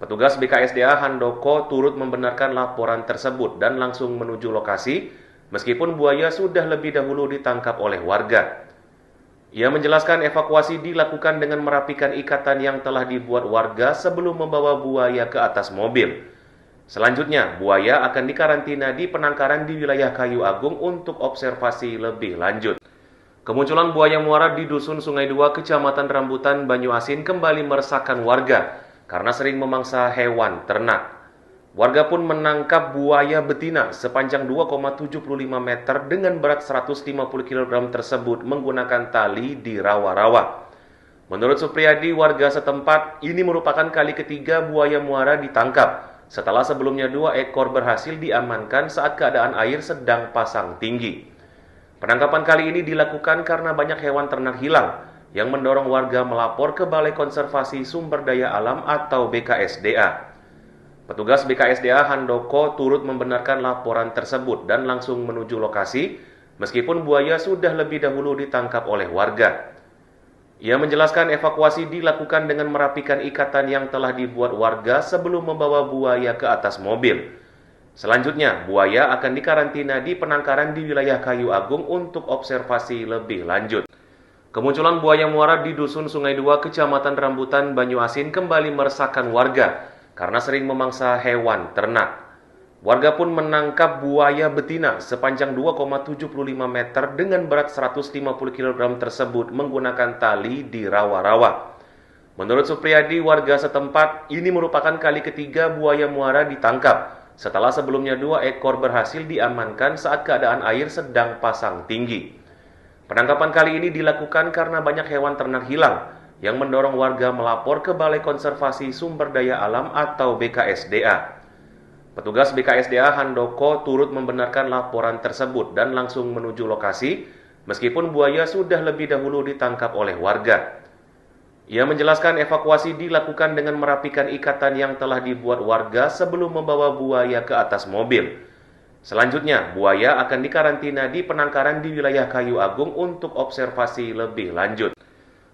Petugas BKSDA Handoko turut membenarkan laporan tersebut dan langsung menuju lokasi, meskipun buaya sudah lebih dahulu ditangkap oleh warga. Ia menjelaskan evakuasi dilakukan dengan merapikan ikatan yang telah dibuat warga sebelum membawa buaya ke atas mobil. Selanjutnya, buaya akan dikarantina di penangkaran di wilayah Kayu Agung untuk observasi lebih lanjut. Kemunculan buaya muara di Dusun Sungai 2, Kecamatan Rambutan, Banyuasin kembali meresahkan warga karena sering memangsa hewan ternak. Warga pun menangkap buaya betina sepanjang 2,75 meter dengan berat 150 kg tersebut menggunakan tali di rawa-rawa. Menurut Supriyadi, warga setempat, ini merupakan kali ketiga buaya muara ditangkap setelah sebelumnya 2 ekor berhasil diamankan saat keadaan air sedang pasang tinggi. Penangkapan kali ini dilakukan karena banyak hewan ternak hilang, yang mendorong warga melapor ke Balai Konservasi Sumber Daya Alam atau BKSDA. Petugas BKSDA Handoko turut membenarkan laporan tersebut dan langsung menuju lokasi, meskipun buaya sudah lebih dahulu ditangkap oleh warga. Ia menjelaskan evakuasi dilakukan dengan merapikan ikatan yang telah dibuat warga sebelum membawa buaya ke atas mobil. Selanjutnya, buaya akan dikarantina di penangkaran di wilayah Kayu Agung untuk observasi lebih lanjut. Kemunculan buaya muara di Dusun Sungai 2, Kecamatan Rambutan, Banyuasin kembali meresahkan warga karena sering memangsa hewan ternak. Warga pun menangkap buaya betina sepanjang 2,75 meter dengan berat 150 kg tersebut menggunakan tali di rawa-rawa. Menurut Supriyadi, warga setempat, ini merupakan kali ketiga buaya muara ditangkap setelah sebelumnya 2 ekor berhasil diamankan saat keadaan air sedang pasang tinggi. Penangkapan kali ini dilakukan karena banyak hewan ternak hilang, yang mendorong warga melapor ke Balai Konservasi Sumber Daya Alam atau BKSDA. Petugas BKSDA Handoko turut membenarkan laporan tersebut dan langsung menuju lokasi, meskipun buaya sudah lebih dahulu ditangkap oleh warga. Ia menjelaskan evakuasi dilakukan dengan merapikan ikatan yang telah dibuat warga sebelum membawa buaya ke atas mobil. Selanjutnya, buaya akan dikarantina di penangkaran di wilayah Kayu Agung untuk observasi lebih lanjut.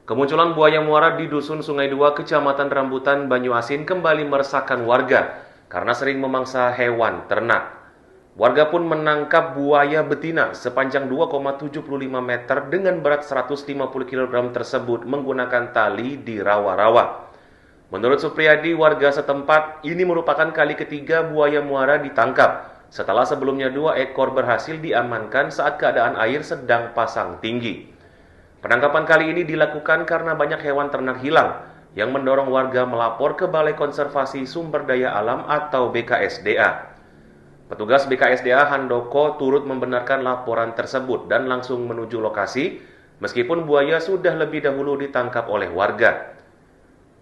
Kemunculan buaya muara di Dusun Sungai 2, Kecamatan Rambutan, Banyuasin kembali meresahkan warga karena sering memangsa hewan ternak. Warga pun menangkap buaya betina sepanjang 2,75 meter dengan berat 150 kg tersebut menggunakan tali di rawa-rawa. Menurut Supriyadi, warga setempat, ini merupakan kali ketiga buaya muara ditangkap setelah sebelumnya 2 ekor berhasil diamankan saat keadaan air sedang pasang tinggi. Penangkapan kali ini dilakukan karena banyak hewan ternak hilang yang mendorong warga melapor ke Balai Konservasi Sumber Daya Alam atau BKSDA. Petugas BKSDA Handoko turut membenarkan laporan tersebut dan langsung menuju lokasi, meskipun buaya sudah lebih dahulu ditangkap oleh warga.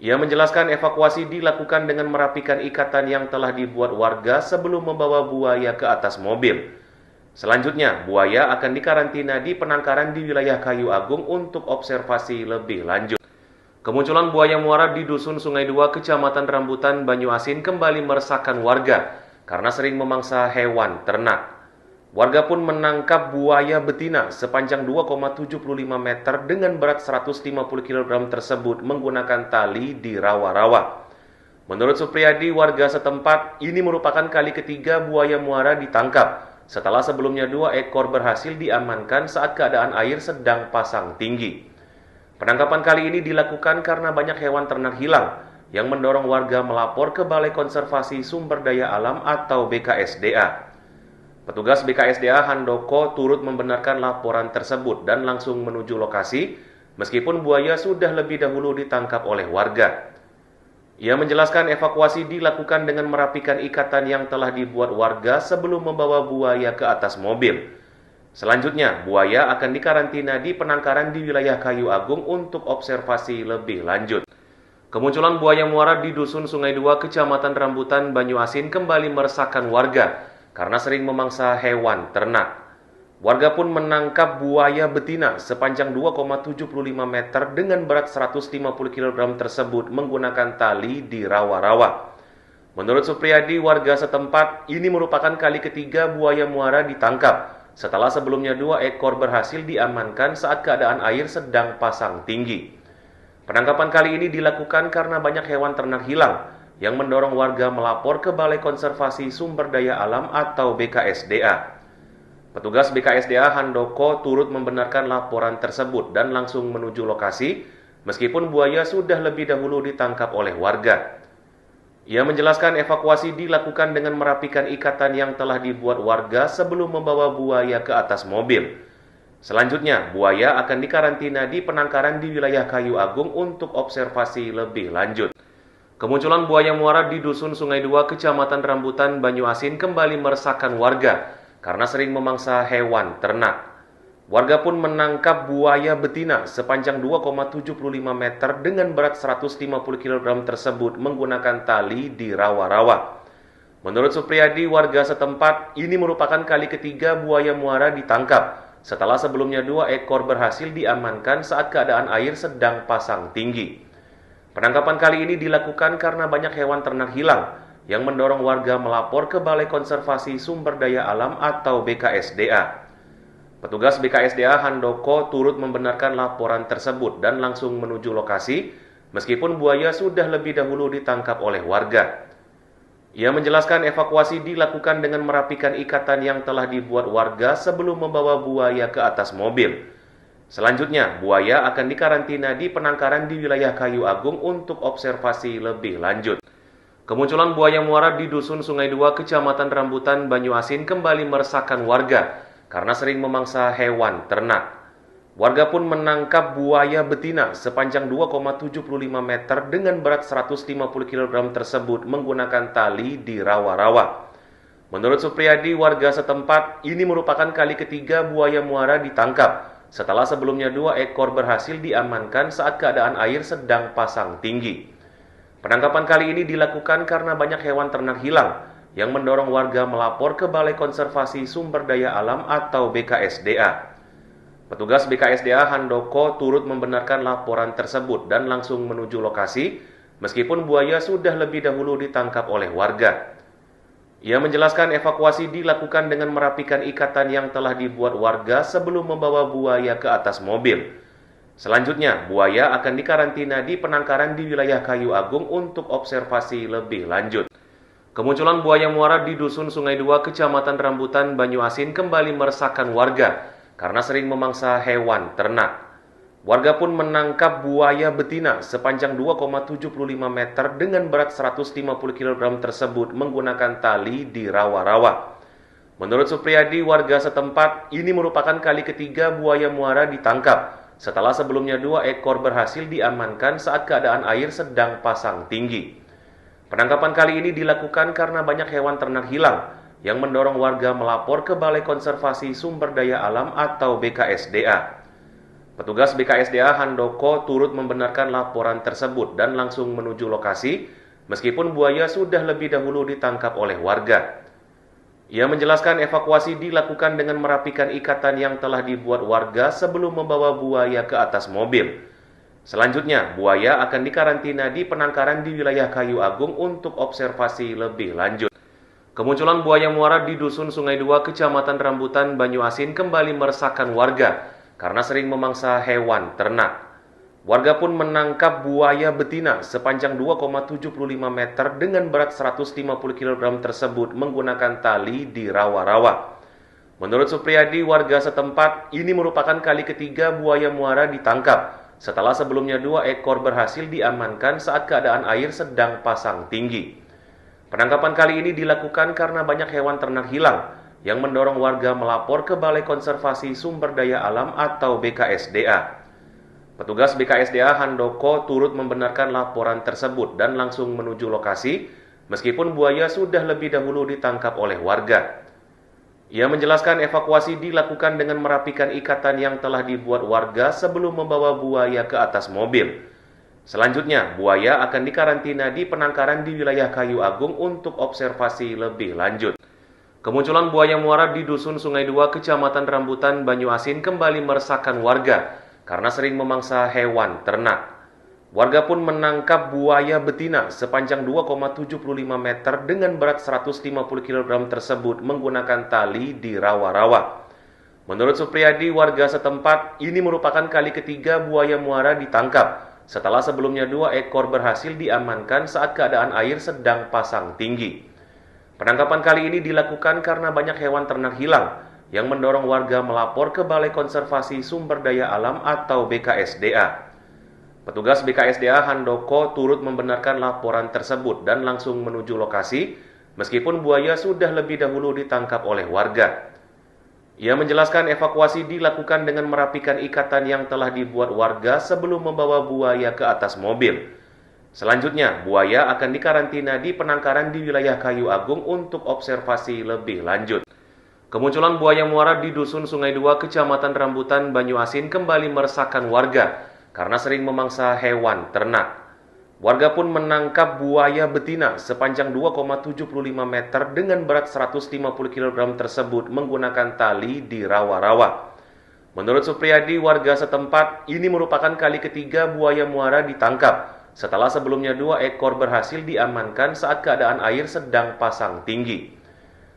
Ia menjelaskan evakuasi dilakukan dengan merapikan ikatan yang telah dibuat warga sebelum membawa buaya ke atas mobil. Selanjutnya, buaya akan dikarantina di penangkaran di wilayah Kayu Agung untuk observasi lebih lanjut. Kemunculan buaya muara di Dusun Sungai Dua, Kecamatan Rambutan, Banyuasin kembali meresahkan warga karena sering memangsa hewan ternak. Warga pun menangkap buaya betina sepanjang 2,75 meter dengan berat 150 kg tersebut menggunakan tali di rawa-rawa. Menurut Supriyadi, warga setempat, ini merupakan kali ketiga buaya muara ditangkap setelah sebelumnya 2 ekor berhasil diamankan saat keadaan air sedang pasang tinggi. Penangkapan kali ini dilakukan karena banyak hewan ternak hilang yang mendorong warga melapor ke Balai Konservasi Sumber Daya Alam atau BKSDA. Petugas BKSDA Handoko turut membenarkan laporan tersebut dan langsung menuju lokasi, meskipun buaya sudah lebih dahulu ditangkap oleh warga. Ia menjelaskan evakuasi dilakukan dengan merapikan ikatan yang telah dibuat warga sebelum membawa buaya ke atas mobil. Selanjutnya, buaya akan dikarantina di penangkaran di wilayah Kayu Agung untuk observasi lebih lanjut. Kemunculan buaya muara di Dusun Sungai Dua, Kecamatan Rambutan, Banyuasin kembali meresahkan warga karena sering memangsa hewan ternak. Warga pun menangkap buaya betina sepanjang 2,75 meter dengan berat 150 kg tersebut menggunakan tali di rawa-rawa. Menurut Supriyadi, warga setempat, ini merupakan kali ketiga buaya muara ditangkap setelah sebelumnya 2 ekor berhasil diamankan saat keadaan air sedang pasang tinggi. Penangkapan kali ini dilakukan karena banyak hewan ternak hilang yang mendorong warga melapor ke Balai Konservasi Sumber Daya Alam atau BKSDA. Petugas BKSDA Handoko turut membenarkan laporan tersebut dan langsung menuju lokasi, meskipun buaya sudah lebih dahulu ditangkap oleh warga. Ia menjelaskan evakuasi dilakukan dengan merapikan ikatan yang telah dibuat warga sebelum membawa buaya ke atas mobil. Selanjutnya, buaya akan dikarantina di penangkaran di wilayah Kayu Agung untuk observasi lebih lanjut. Kemunculan buaya muara di Dusun Sungai Dua, Kecamatan Rambutan, Banyuasin kembali meresahkan warga karena sering memangsa hewan ternak. Warga pun menangkap buaya betina sepanjang 2,75 meter dengan berat 150 kg tersebut menggunakan tali di rawa-rawa. Menurut Supriyadi, warga setempat, ini merupakan kali ketiga buaya muara ditangkap setelah sebelumnya 2 ekor berhasil diamankan saat keadaan air sedang pasang tinggi. Penangkapan kali ini dilakukan karena banyak hewan ternak hilang yang mendorong warga melapor ke Balai Konservasi Sumber Daya Alam atau BKSDA. Petugas BKSDA Handoko turut membenarkan laporan tersebut dan langsung menuju lokasi, meskipun buaya sudah lebih dahulu ditangkap oleh warga. Ia menjelaskan evakuasi dilakukan dengan merapikan ikatan yang telah dibuat warga sebelum membawa buaya ke atas mobil. Selanjutnya, buaya akan dikarantina di penangkaran di wilayah Kayu Agung untuk observasi lebih lanjut. Kemunculan buaya muara di Dusun Sungai Dua, Kecamatan Rambutan, Banyuasin kembali meresahkan warga karena sering memangsa hewan ternak. Warga pun menangkap buaya betina sepanjang 2,75 meter dengan berat 150 kg tersebut menggunakan tali di rawa-rawa. Menurut Supriyadi, warga setempat, ini merupakan kali ketiga buaya muara ditangkap setelah sebelumnya 2 ekor berhasil diamankan saat keadaan air sedang pasang tinggi. Penangkapan kali ini dilakukan karena banyak hewan ternak hilang yang mendorong warga melapor ke Balai Konservasi Sumber Daya Alam atau BKSDA. Petugas BKSDA Handoko turut membenarkan laporan tersebut dan langsung menuju lokasi, meskipun buaya sudah lebih dahulu ditangkap oleh warga. Ia menjelaskan evakuasi dilakukan dengan merapikan ikatan yang telah dibuat warga sebelum membawa buaya ke atas mobil. Selanjutnya, buaya akan dikarantina di penangkaran di wilayah Kayu Agung untuk observasi lebih lanjut. Kemunculan buaya muara di Dusun Sungai Dua, Kecamatan Rambutan, Banyuasin kembali meresahkan warga karena sering memangsa hewan ternak. Warga pun menangkap buaya betina sepanjang 2,75 meter dengan berat 150 kg tersebut menggunakan tali di rawa-rawa. Menurut Supriyadi, warga setempat, ini merupakan kali ketiga buaya muara ditangkap setelah sebelumnya 2 ekor berhasil diamankan saat keadaan air sedang pasang tinggi. Penangkapan kali ini dilakukan karena banyak hewan ternak hilang yang mendorong warga melapor ke Balai Konservasi Sumber Daya Alam atau BKSDA. Petugas BKSDA Handoko turut membenarkan laporan tersebut dan langsung menuju lokasi meskipun buaya sudah lebih dahulu ditangkap oleh warga. Ia menjelaskan evakuasi dilakukan dengan merapikan ikatan yang telah dibuat warga sebelum membawa buaya ke atas mobil. Selanjutnya, buaya akan dikarantina di penangkaran di wilayah Kayu Agung untuk observasi lebih lanjut. Kemunculan buaya muara di Dusun Sungai Dua, Kecamatan Rambutan, Banyuasin kembali meresahkan warga karena sering memangsa hewan ternak. Warga pun menangkap buaya betina sepanjang 2,75 meter dengan berat 150 kg tersebut menggunakan tali di rawa-rawa. Menurut Supriyadi, warga setempat, ini merupakan kali ketiga buaya muara ditangkap setelah sebelumnya 2 ekor berhasil diamankan saat keadaan air sedang pasang tinggi. Penangkapan kali ini dilakukan karena banyak hewan ternak hilang yang mendorong warga melapor ke Balai Konservasi Sumber Daya Alam atau BKSDA. Petugas BKSDA Handoko turut membenarkan laporan tersebut dan langsung menuju lokasi meskipun buaya sudah lebih dahulu ditangkap oleh warga. Ia menjelaskan evakuasi dilakukan dengan merapikan ikatan yang telah dibuat warga sebelum membawa buaya ke atas mobil. Selanjutnya, buaya akan dikarantina di penangkaran di wilayah Kayu Agung untuk observasi lebih lanjut. Kemunculan buaya muara di Dusun Sungai Dua, Kecamatan Rambutan, Banyuasin kembali meresahkan warga karena sering memangsa hewan ternak. Warga pun menangkap buaya betina sepanjang 2,75 meter dengan berat 150 kg tersebut menggunakan tali di rawa-rawa. Menurut Supriyadi, warga setempat, ini merupakan kali ketiga buaya muara ditangkap setelah sebelumnya 2 ekor berhasil diamankan saat keadaan air sedang pasang tinggi. Penangkapan kali ini dilakukan karena banyak hewan ternak hilang yang mendorong warga melapor ke Balai Konservasi Sumber Daya Alam atau BKSDA. Petugas BKSDA Handoko turut membenarkan laporan tersebut dan langsung menuju lokasi meskipun buaya sudah lebih dahulu ditangkap oleh warga. Ia menjelaskan evakuasi dilakukan dengan merapikan ikatan yang telah dibuat warga sebelum membawa buaya ke atas mobil. Selanjutnya, buaya akan dikarantina di penangkaran di wilayah Kayu Agung untuk observasi lebih lanjut. Kemunculan buaya muara di Dusun Sungai Dua, Kecamatan Rambutan, Banyuasin kembali meresahkan warga karena sering memangsa hewan ternak. Warga pun menangkap buaya betina sepanjang 2,75 meter dengan berat 150 kg tersebut menggunakan tali di rawa-rawa. Menurut Supriyadi, warga setempat, ini merupakan kali ketiga buaya muara ditangkap setelah sebelumnya 2 ekor berhasil diamankan saat keadaan air sedang pasang tinggi.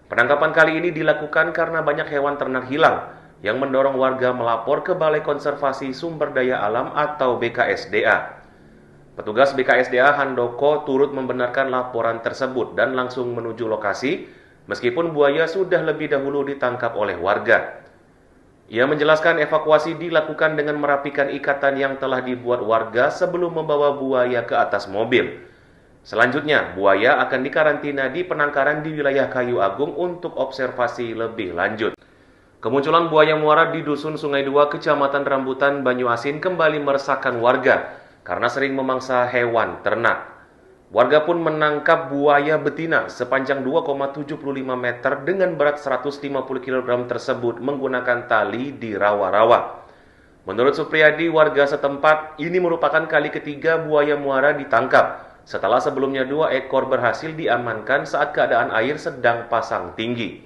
Penangkapan kali ini dilakukan karena banyak hewan ternak hilang yang mendorong warga melapor ke Balai Konservasi Sumber Daya Alam atau BKSDA. Petugas BKSDA Handoko turut membenarkan laporan tersebut dan langsung menuju lokasi meskipun buaya sudah lebih dahulu ditangkap oleh warga. Ia menjelaskan evakuasi dilakukan dengan merapikan ikatan yang telah dibuat warga sebelum membawa buaya ke atas mobil. Selanjutnya, buaya akan dikarantina di penangkaran di wilayah Kayu Agung untuk observasi lebih lanjut. Kemunculan buaya muara di Dusun Sungai Dua, Kecamatan Rambutan, Banyuasin kembali meresahkan warga karena sering memangsa hewan ternak. Warga pun menangkap buaya betina sepanjang 2,75 meter dengan berat 150 kg tersebut menggunakan tali di rawa-rawa. Menurut Supriyadi, warga setempat, ini merupakan kali ketiga buaya muara ditangkap setelah sebelumnya 2 ekor berhasil diamankan saat keadaan air sedang pasang tinggi.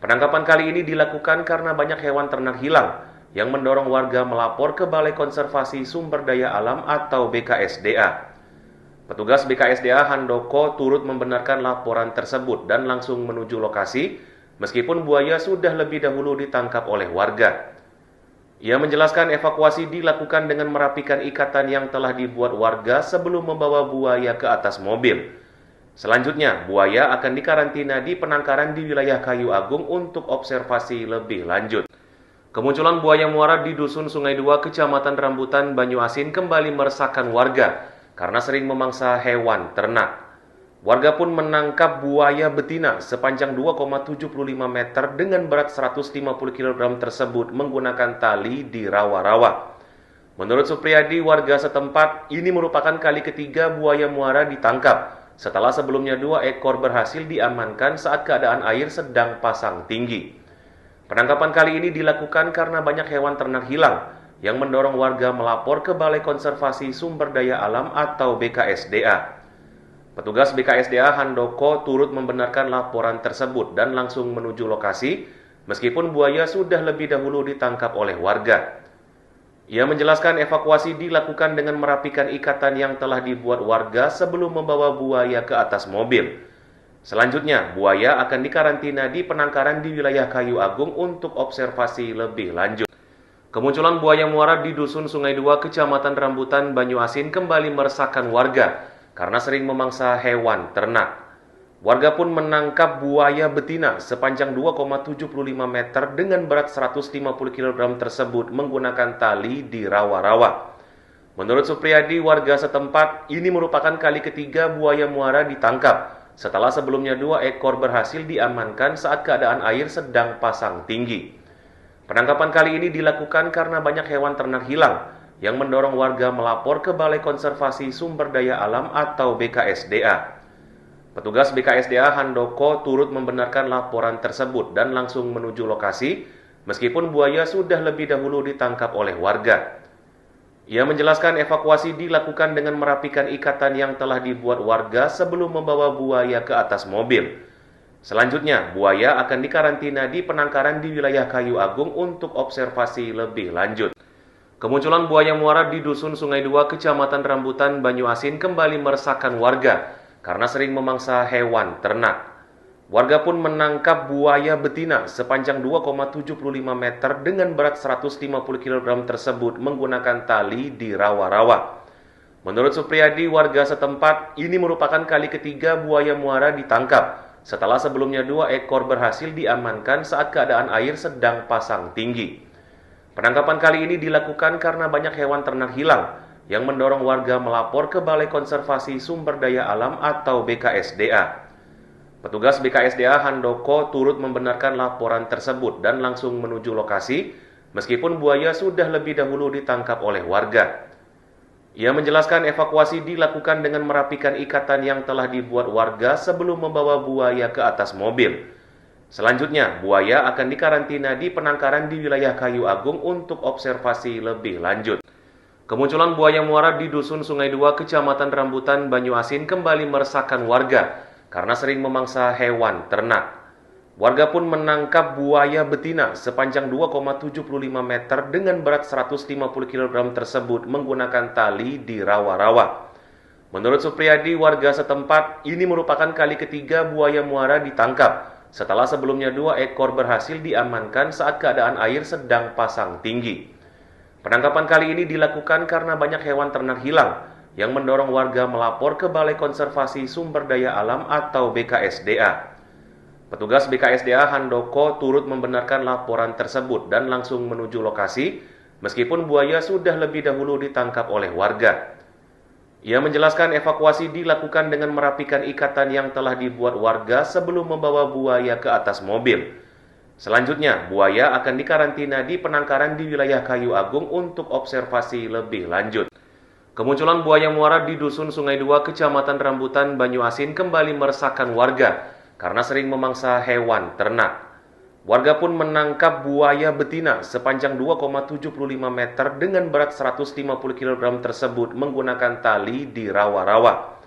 Penangkapan kali ini dilakukan karena banyak hewan ternak hilang yang mendorong warga melapor ke Balai Konservasi Sumber Daya Alam atau BKSDA. Petugas BKSDA Handoko turut membenarkan laporan tersebut dan langsung menuju lokasi meskipun buaya sudah lebih dahulu ditangkap oleh warga. Ia menjelaskan evakuasi dilakukan dengan merapikan ikatan yang telah dibuat warga sebelum membawa buaya ke atas mobil. Selanjutnya, buaya akan dikarantina di penangkaran di wilayah Kayu Agung untuk observasi lebih lanjut. Kemunculan buaya muara di Dusun Sungai Dua, Kecamatan Rambutan, Banyuasin kembali meresahkan warga karena sering memangsa hewan ternak. Warga pun menangkap buaya betina sepanjang 2,75 meter dengan berat 150 kg tersebut menggunakan tali di rawa-rawa. Menurut Supriyadi, warga setempat, ini merupakan kali ketiga buaya muara ditangkap setelah sebelumnya 2 ekor berhasil diamankan saat keadaan air sedang pasang tinggi. Penangkapan kali ini dilakukan karena banyak hewan ternak hilang yang mendorong warga melapor ke Balai Konservasi Sumber Daya Alam atau BKSDA. Petugas BKSDA Handoko turut membenarkan laporan tersebut dan langsung menuju lokasi meskipun buaya sudah lebih dahulu ditangkap oleh warga. Ia menjelaskan evakuasi dilakukan dengan merapikan ikatan yang telah dibuat warga sebelum membawa buaya ke atas mobil. Selanjutnya, buaya akan dikarantina di penangkaran di wilayah Kayu Agung untuk observasi lebih lanjut. Kemunculan buaya muara di Dusun Sungai Dua, Kecamatan Rambutan, Banyuasin kembali meresahkan warga karena sering memangsa hewan ternak. Warga pun menangkap buaya betina sepanjang 2,75 meter dengan berat 150 kg tersebut menggunakan tali di rawa-rawa. Menurut Supriyadi, warga setempat, ini merupakan kali ketiga buaya muara ditangkap setelah sebelumnya 2 ekor berhasil diamankan saat keadaan air sedang pasang tinggi. Penangkapan kali ini dilakukan karena banyak hewan ternak hilang yang mendorong warga melapor ke Balai Konservasi Sumber Daya Alam atau BKSDA. Petugas BKSDA Handoko turut membenarkan laporan tersebut dan langsung menuju lokasi meskipun buaya sudah lebih dahulu ditangkap oleh warga. Ia menjelaskan evakuasi dilakukan dengan merapikan ikatan yang telah dibuat warga sebelum membawa buaya ke atas mobil. Selanjutnya, buaya akan dikarantina di penangkaran di wilayah Kayu Agung untuk observasi lebih lanjut. Kemunculan buaya muara di Dusun Sungai Dua, Kecamatan Rambutan, Banyuasin kembali meresahkan warga karena sering memangsa hewan ternak. Warga pun menangkap buaya betina sepanjang 2,75 meter dengan berat 150 kg tersebut menggunakan tali di rawa-rawa. Menurut Supriyadi, warga setempat, ini merupakan kali ketiga buaya muara ditangkap setelah sebelumnya 2 ekor berhasil diamankan saat keadaan air sedang pasang tinggi. Penangkapan kali ini dilakukan karena banyak hewan ternak hilang yang mendorong warga melapor ke Balai Konservasi Sumber Daya Alam atau BKSDA. Petugas BKSDA Handoko turut membenarkan laporan tersebut dan langsung menuju lokasi meskipun buaya sudah lebih dahulu ditangkap oleh warga. Ia menjelaskan evakuasi dilakukan dengan merapikan ikatan yang telah dibuat warga sebelum membawa buaya ke atas mobil. Selanjutnya, buaya akan dikarantina di penangkaran di wilayah Kayu Agung untuk observasi lebih lanjut. Kemunculan buaya muara di Dusun Sungai Dua, Kecamatan Rambutan, Banyuasin kembali meresahkan warga karena sering memangsa hewan ternak. Warga pun menangkap buaya betina sepanjang 2,75 meter dengan berat 150 kg tersebut menggunakan tali di rawa-rawa. Menurut Supriyadi, warga setempat, ini merupakan kali ketiga buaya muara ditangkap setelah sebelumnya 2 ekor berhasil diamankan saat keadaan air sedang pasang tinggi. Penangkapan kali ini dilakukan karena banyak hewan ternak hilang yang mendorong warga melapor ke Balai Konservasi Sumber Daya Alam atau BKSDA. Petugas BKSDA Handoko turut membenarkan laporan tersebut dan langsung menuju lokasi meskipun buaya sudah lebih dahulu ditangkap oleh warga. Ia menjelaskan evakuasi dilakukan dengan merapikan ikatan yang telah dibuat warga sebelum membawa buaya ke atas mobil. Selanjutnya, buaya akan dikarantina di penangkaran di wilayah Kayu Agung untuk observasi lebih lanjut. Kemunculan buaya muara di Dusun Sungai Dua, Kecamatan Rambutan, Banyuasin kembali meresahkan warga karena sering memangsa hewan ternak. Warga pun menangkap buaya betina sepanjang 2,75 meter dengan berat 150 kg tersebut menggunakan tali di rawa-rawa.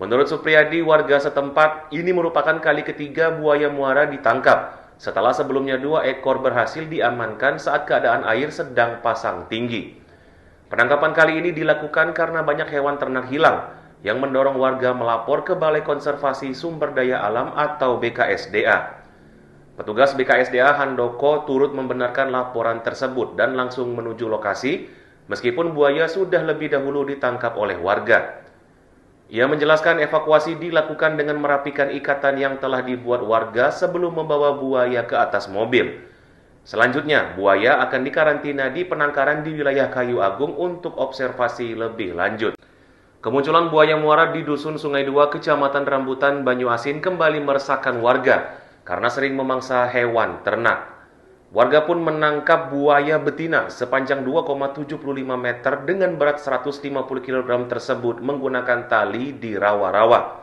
Menurut Supriyadi, warga setempat, ini merupakan kali ketiga buaya muara ditangkap setelah sebelumnya 2 ekor berhasil diamankan saat keadaan air sedang pasang tinggi. Penangkapan kali ini dilakukan karena banyak hewan ternak hilang yang mendorong warga melapor ke Balai Konservasi Sumber Daya Alam atau BKSDA. Petugas BKSDA Handoko turut membenarkan laporan tersebut dan langsung menuju lokasi meskipun buaya sudah lebih dahulu ditangkap oleh warga. Ia menjelaskan evakuasi dilakukan dengan merapikan ikatan yang telah dibuat warga sebelum membawa buaya ke atas mobil. Selanjutnya, buaya akan dikarantina di penangkaran di wilayah Kayu Agung untuk observasi lebih lanjut. Kemunculan buaya muara di Dusun Sungai Dua, Kecamatan Rambutan, Banyuasin kembali meresahkan warga karena sering memangsa hewan ternak. Warga pun menangkap buaya betina sepanjang 2,75 meter dengan berat 150 kg tersebut menggunakan tali di rawa-rawa.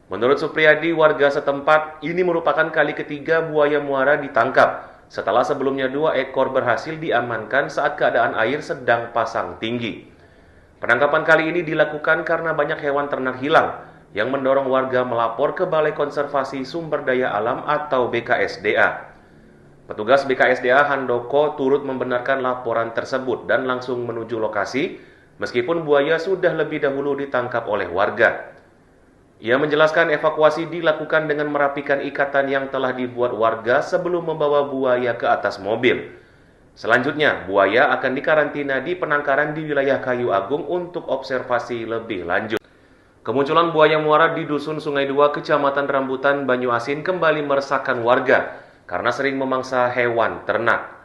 Menurut Supriyadi, warga setempat, ini merupakan kali ketiga buaya muara ditangkap setelah sebelumnya 2 ekor berhasil diamankan saat keadaan air sedang pasang tinggi. Penangkapan kali ini dilakukan karena banyak hewan ternak hilang yang mendorong warga melapor ke Balai Konservasi Sumber Daya Alam atau BKSDA. Petugas BKSDA Handoko turut membenarkan laporan tersebut dan langsung menuju lokasi meskipun buaya sudah lebih dahulu ditangkap oleh warga. Ia menjelaskan evakuasi dilakukan dengan merapikan ikatan yang telah dibuat warga sebelum membawa buaya ke atas mobil. Selanjutnya, buaya akan dikarantina di penangkaran di wilayah Kayu Agung untuk observasi lebih lanjut. Kemunculan buaya muara di Dusun Sungai Dua, Kecamatan Rambutan, Banyuasin kembali meresahkan warga karena sering memangsa hewan ternak.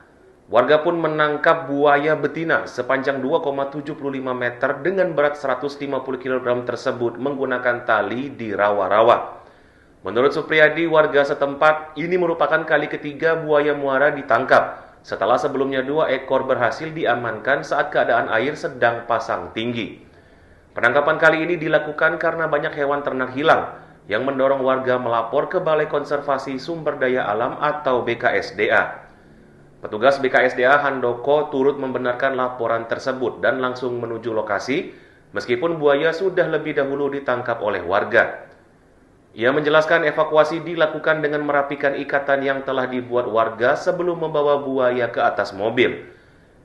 Warga pun menangkap buaya betina sepanjang 2,75 meter dengan berat 150 kg tersebut menggunakan tali di rawa-rawa. Menurut Supriyadi, warga setempat, ini merupakan kali ketiga buaya muara ditangkap setelah sebelumnya 2 ekor berhasil diamankan saat keadaan air sedang pasang tinggi. Penangkapan kali ini dilakukan karena banyak hewan ternak hilang yang mendorong warga melapor ke Balai Konservasi Sumber Daya Alam atau BKSDA. Petugas BKSDA Handoko turut membenarkan laporan tersebut dan langsung menuju lokasi meskipun buaya sudah lebih dahulu ditangkap oleh warga. Ia menjelaskan evakuasi dilakukan dengan merapikan ikatan yang telah dibuat warga sebelum membawa buaya ke atas mobil.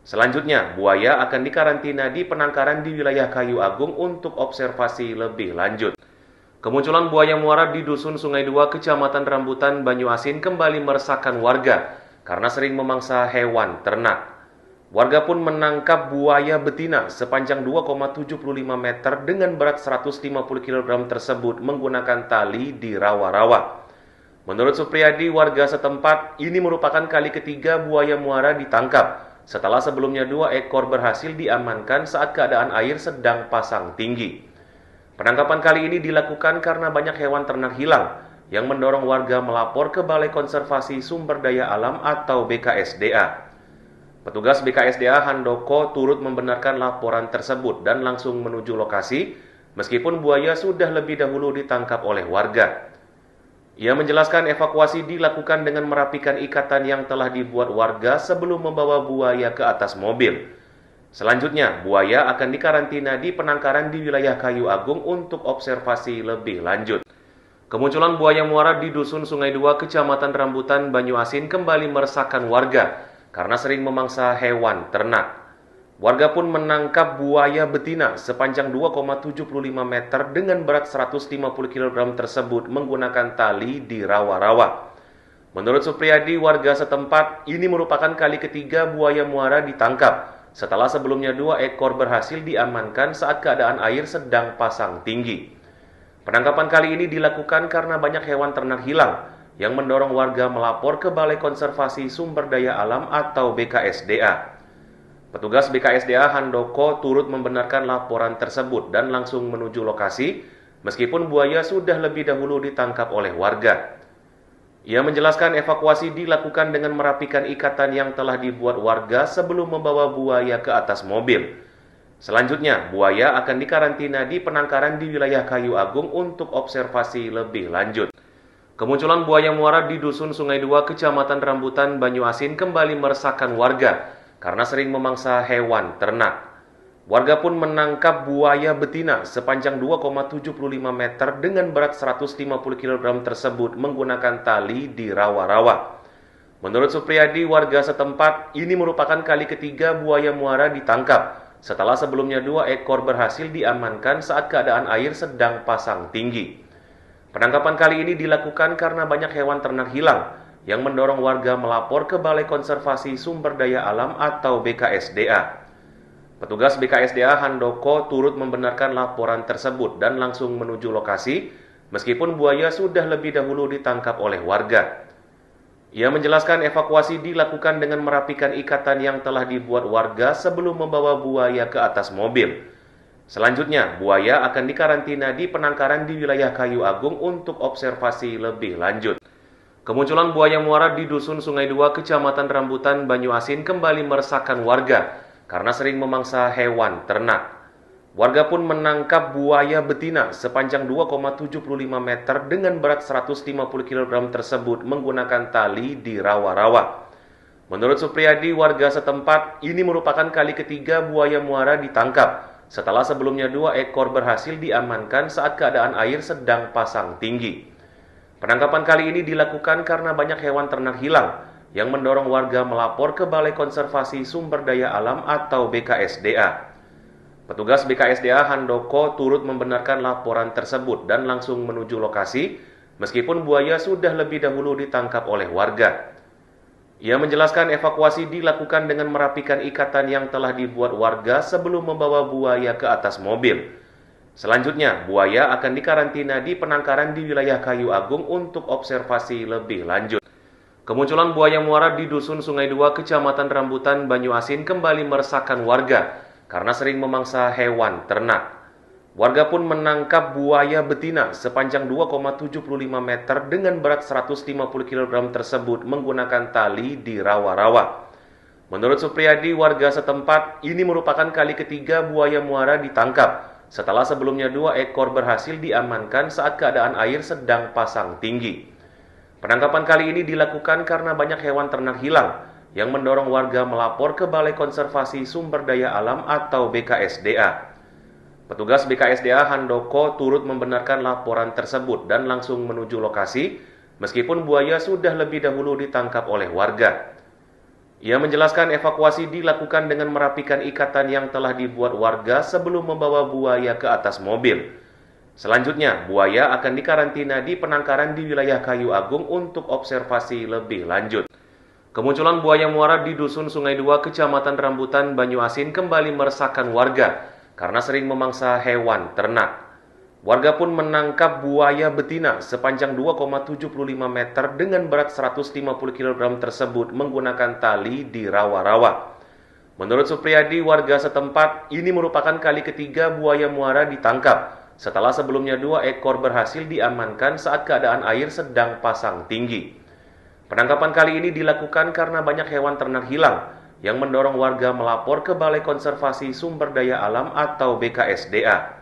Selanjutnya, buaya akan dikarantina di penangkaran di wilayah Kayu Agung untuk observasi lebih lanjut. Kemunculan buaya muara di Dusun Sungai Dua, Kecamatan Rambutan, Banyuasin kembali meresahkan warga karena sering memangsa hewan ternak. Warga pun menangkap buaya betina sepanjang 2,75 meter dengan berat 150 kg tersebut menggunakan tali di rawa-rawa. Menurut Supriyadi, warga setempat, ini merupakan kali ketiga buaya muara ditangkap setelah sebelumnya 2 ekor berhasil diamankan saat keadaan air sedang pasang tinggi. Penangkapan kali ini dilakukan karena banyak hewan ternak hilang yang mendorong warga melapor ke Balai Konservasi Sumber Daya Alam atau BKSDA. Petugas BKSDA Handoko turut membenarkan laporan tersebut dan langsung menuju lokasi meskipun buaya sudah lebih dahulu ditangkap oleh warga. Ia menjelaskan evakuasi dilakukan dengan merapikan ikatan yang telah dibuat warga sebelum membawa buaya ke atas mobil. Selanjutnya, buaya akan dikarantina di penangkaran di wilayah Kayu Agung untuk observasi lebih lanjut. Kemunculan buaya muara di Dusun Sungai Dua, Kecamatan Rambutan, Banyuasin kembali meresahkan warga karena sering memangsa hewan ternak. Warga pun menangkap buaya betina sepanjang 2,75 meter dengan berat 150 kg tersebut menggunakan tali di rawa-rawa. Menurut Supriyadi, warga setempat, ini merupakan kali ketiga buaya muara ditangkap setelah sebelumnya 2 ekor berhasil diamankan saat keadaan air sedang pasang tinggi. Penangkapan kali ini dilakukan karena banyak hewan ternak hilang yang mendorong warga melapor ke Balai Konservasi Sumber Daya Alam atau BKSDA. Petugas BKSDA Handoko turut membenarkan laporan tersebut dan langsung menuju lokasi meskipun buaya sudah lebih dahulu ditangkap oleh warga. Ia menjelaskan evakuasi dilakukan dengan merapikan ikatan yang telah dibuat warga sebelum membawa buaya ke atas mobil. Selanjutnya, buaya akan dikarantina di penangkaran di wilayah Kayu Agung untuk observasi lebih lanjut. Kemunculan buaya muara di Dusun Sungai Dua, Kecamatan Rambutan, Banyuasin kembali meresahkan warga karena sering memangsa hewan ternak. Warga pun menangkap buaya betina sepanjang 2,75 meter dengan berat 150 kg tersebut menggunakan tali di rawa-rawa. Menurut Supriyadi, warga setempat, ini merupakan kali ketiga buaya muara ditangkap setelah sebelumnya 2 ekor berhasil diamankan saat keadaan air sedang pasang tinggi. Penangkapan kali ini dilakukan karena banyak hewan ternak hilang yang mendorong warga melapor ke Balai Konservasi Sumber Daya Alam atau BKSDA. Petugas BKSDA Handoko turut membenarkan laporan tersebut dan langsung menuju lokasi meskipun buaya sudah lebih dahulu ditangkap oleh warga. Ia menjelaskan evakuasi dilakukan dengan merapikan ikatan yang telah dibuat warga sebelum membawa buaya ke atas mobil. Selanjutnya, buaya akan dikarantina di penangkaran di wilayah Kayu Agung untuk observasi lebih lanjut. Kemunculan buaya muara di Dusun Sungai Dua, Kecamatan Rambutan, Banyuasin kembali meresahkan warga karena sering memangsa hewan ternak. Warga pun menangkap buaya betina sepanjang 2,75 meter dengan berat 150 kg tersebut menggunakan tali di rawa-rawa. Menurut Supriyadi, warga setempat, ini merupakan kali ketiga buaya muara ditangkap setelah sebelumnya 2 ekor berhasil diamankan saat keadaan air sedang pasang tinggi. Penangkapan kali ini dilakukan karena banyak hewan ternak hilang yang mendorong warga melapor ke Balai Konservasi Sumber Daya Alam atau BKSDA. Petugas BKSDA Handoko turut membenarkan laporan tersebut dan langsung menuju lokasi, meskipun buaya sudah lebih dahulu ditangkap oleh warga. Ia menjelaskan evakuasi dilakukan dengan merapikan ikatan yang telah dibuat warga sebelum membawa buaya ke atas mobil. Selanjutnya, buaya akan dikarantina di penangkaran di wilayah Kayu Agung untuk observasi lebih lanjut. Kemunculan buaya muara di Dusun Sungai Dua, Kecamatan Rambutan, Banyuasin kembali meresahkan warga karena sering memangsa hewan ternak. Warga pun menangkap buaya betina sepanjang 2,75 meter dengan berat 150 kg tersebut menggunakan tali di rawa-rawa. Menurut Supriyadi, warga setempat, ini merupakan kali ketiga buaya muara ditangkap setelah sebelumnya 2 ekor berhasil diamankan saat keadaan air sedang pasang tinggi. Penangkapan kali ini dilakukan karena banyak hewan ternak hilang yang mendorong warga melapor ke Balai Konservasi Sumber Daya Alam atau BKSDA. Petugas BKSDA Handoko turut membenarkan laporan tersebut dan langsung menuju lokasi, meskipun buaya sudah lebih dahulu ditangkap oleh warga. Ia menjelaskan evakuasi dilakukan dengan merapikan ikatan yang telah dibuat warga sebelum membawa buaya ke atas mobil. Selanjutnya, buaya akan dikarantina di penangkaran di wilayah Kayu Agung untuk observasi lebih lanjut. Kemunculan buaya muara di Dusun Sungai Dua, Kecamatan Rambutan, Banyuasin kembali meresahkan warga karena sering memangsa hewan ternak. Warga pun menangkap buaya betina sepanjang 2,75 meter dengan berat 150 kg tersebut menggunakan tali di rawa-rawa. Menurut Supriyadi, warga setempat, ini merupakan kali ketiga buaya muara ditangkap setelah sebelumnya 2 ekor berhasil diamankan saat keadaan air sedang pasang tinggi. Penangkapan kali ini dilakukan karena banyak hewan ternak hilang yang mendorong warga melapor ke Balai Konservasi Sumber Daya Alam atau BKSDA.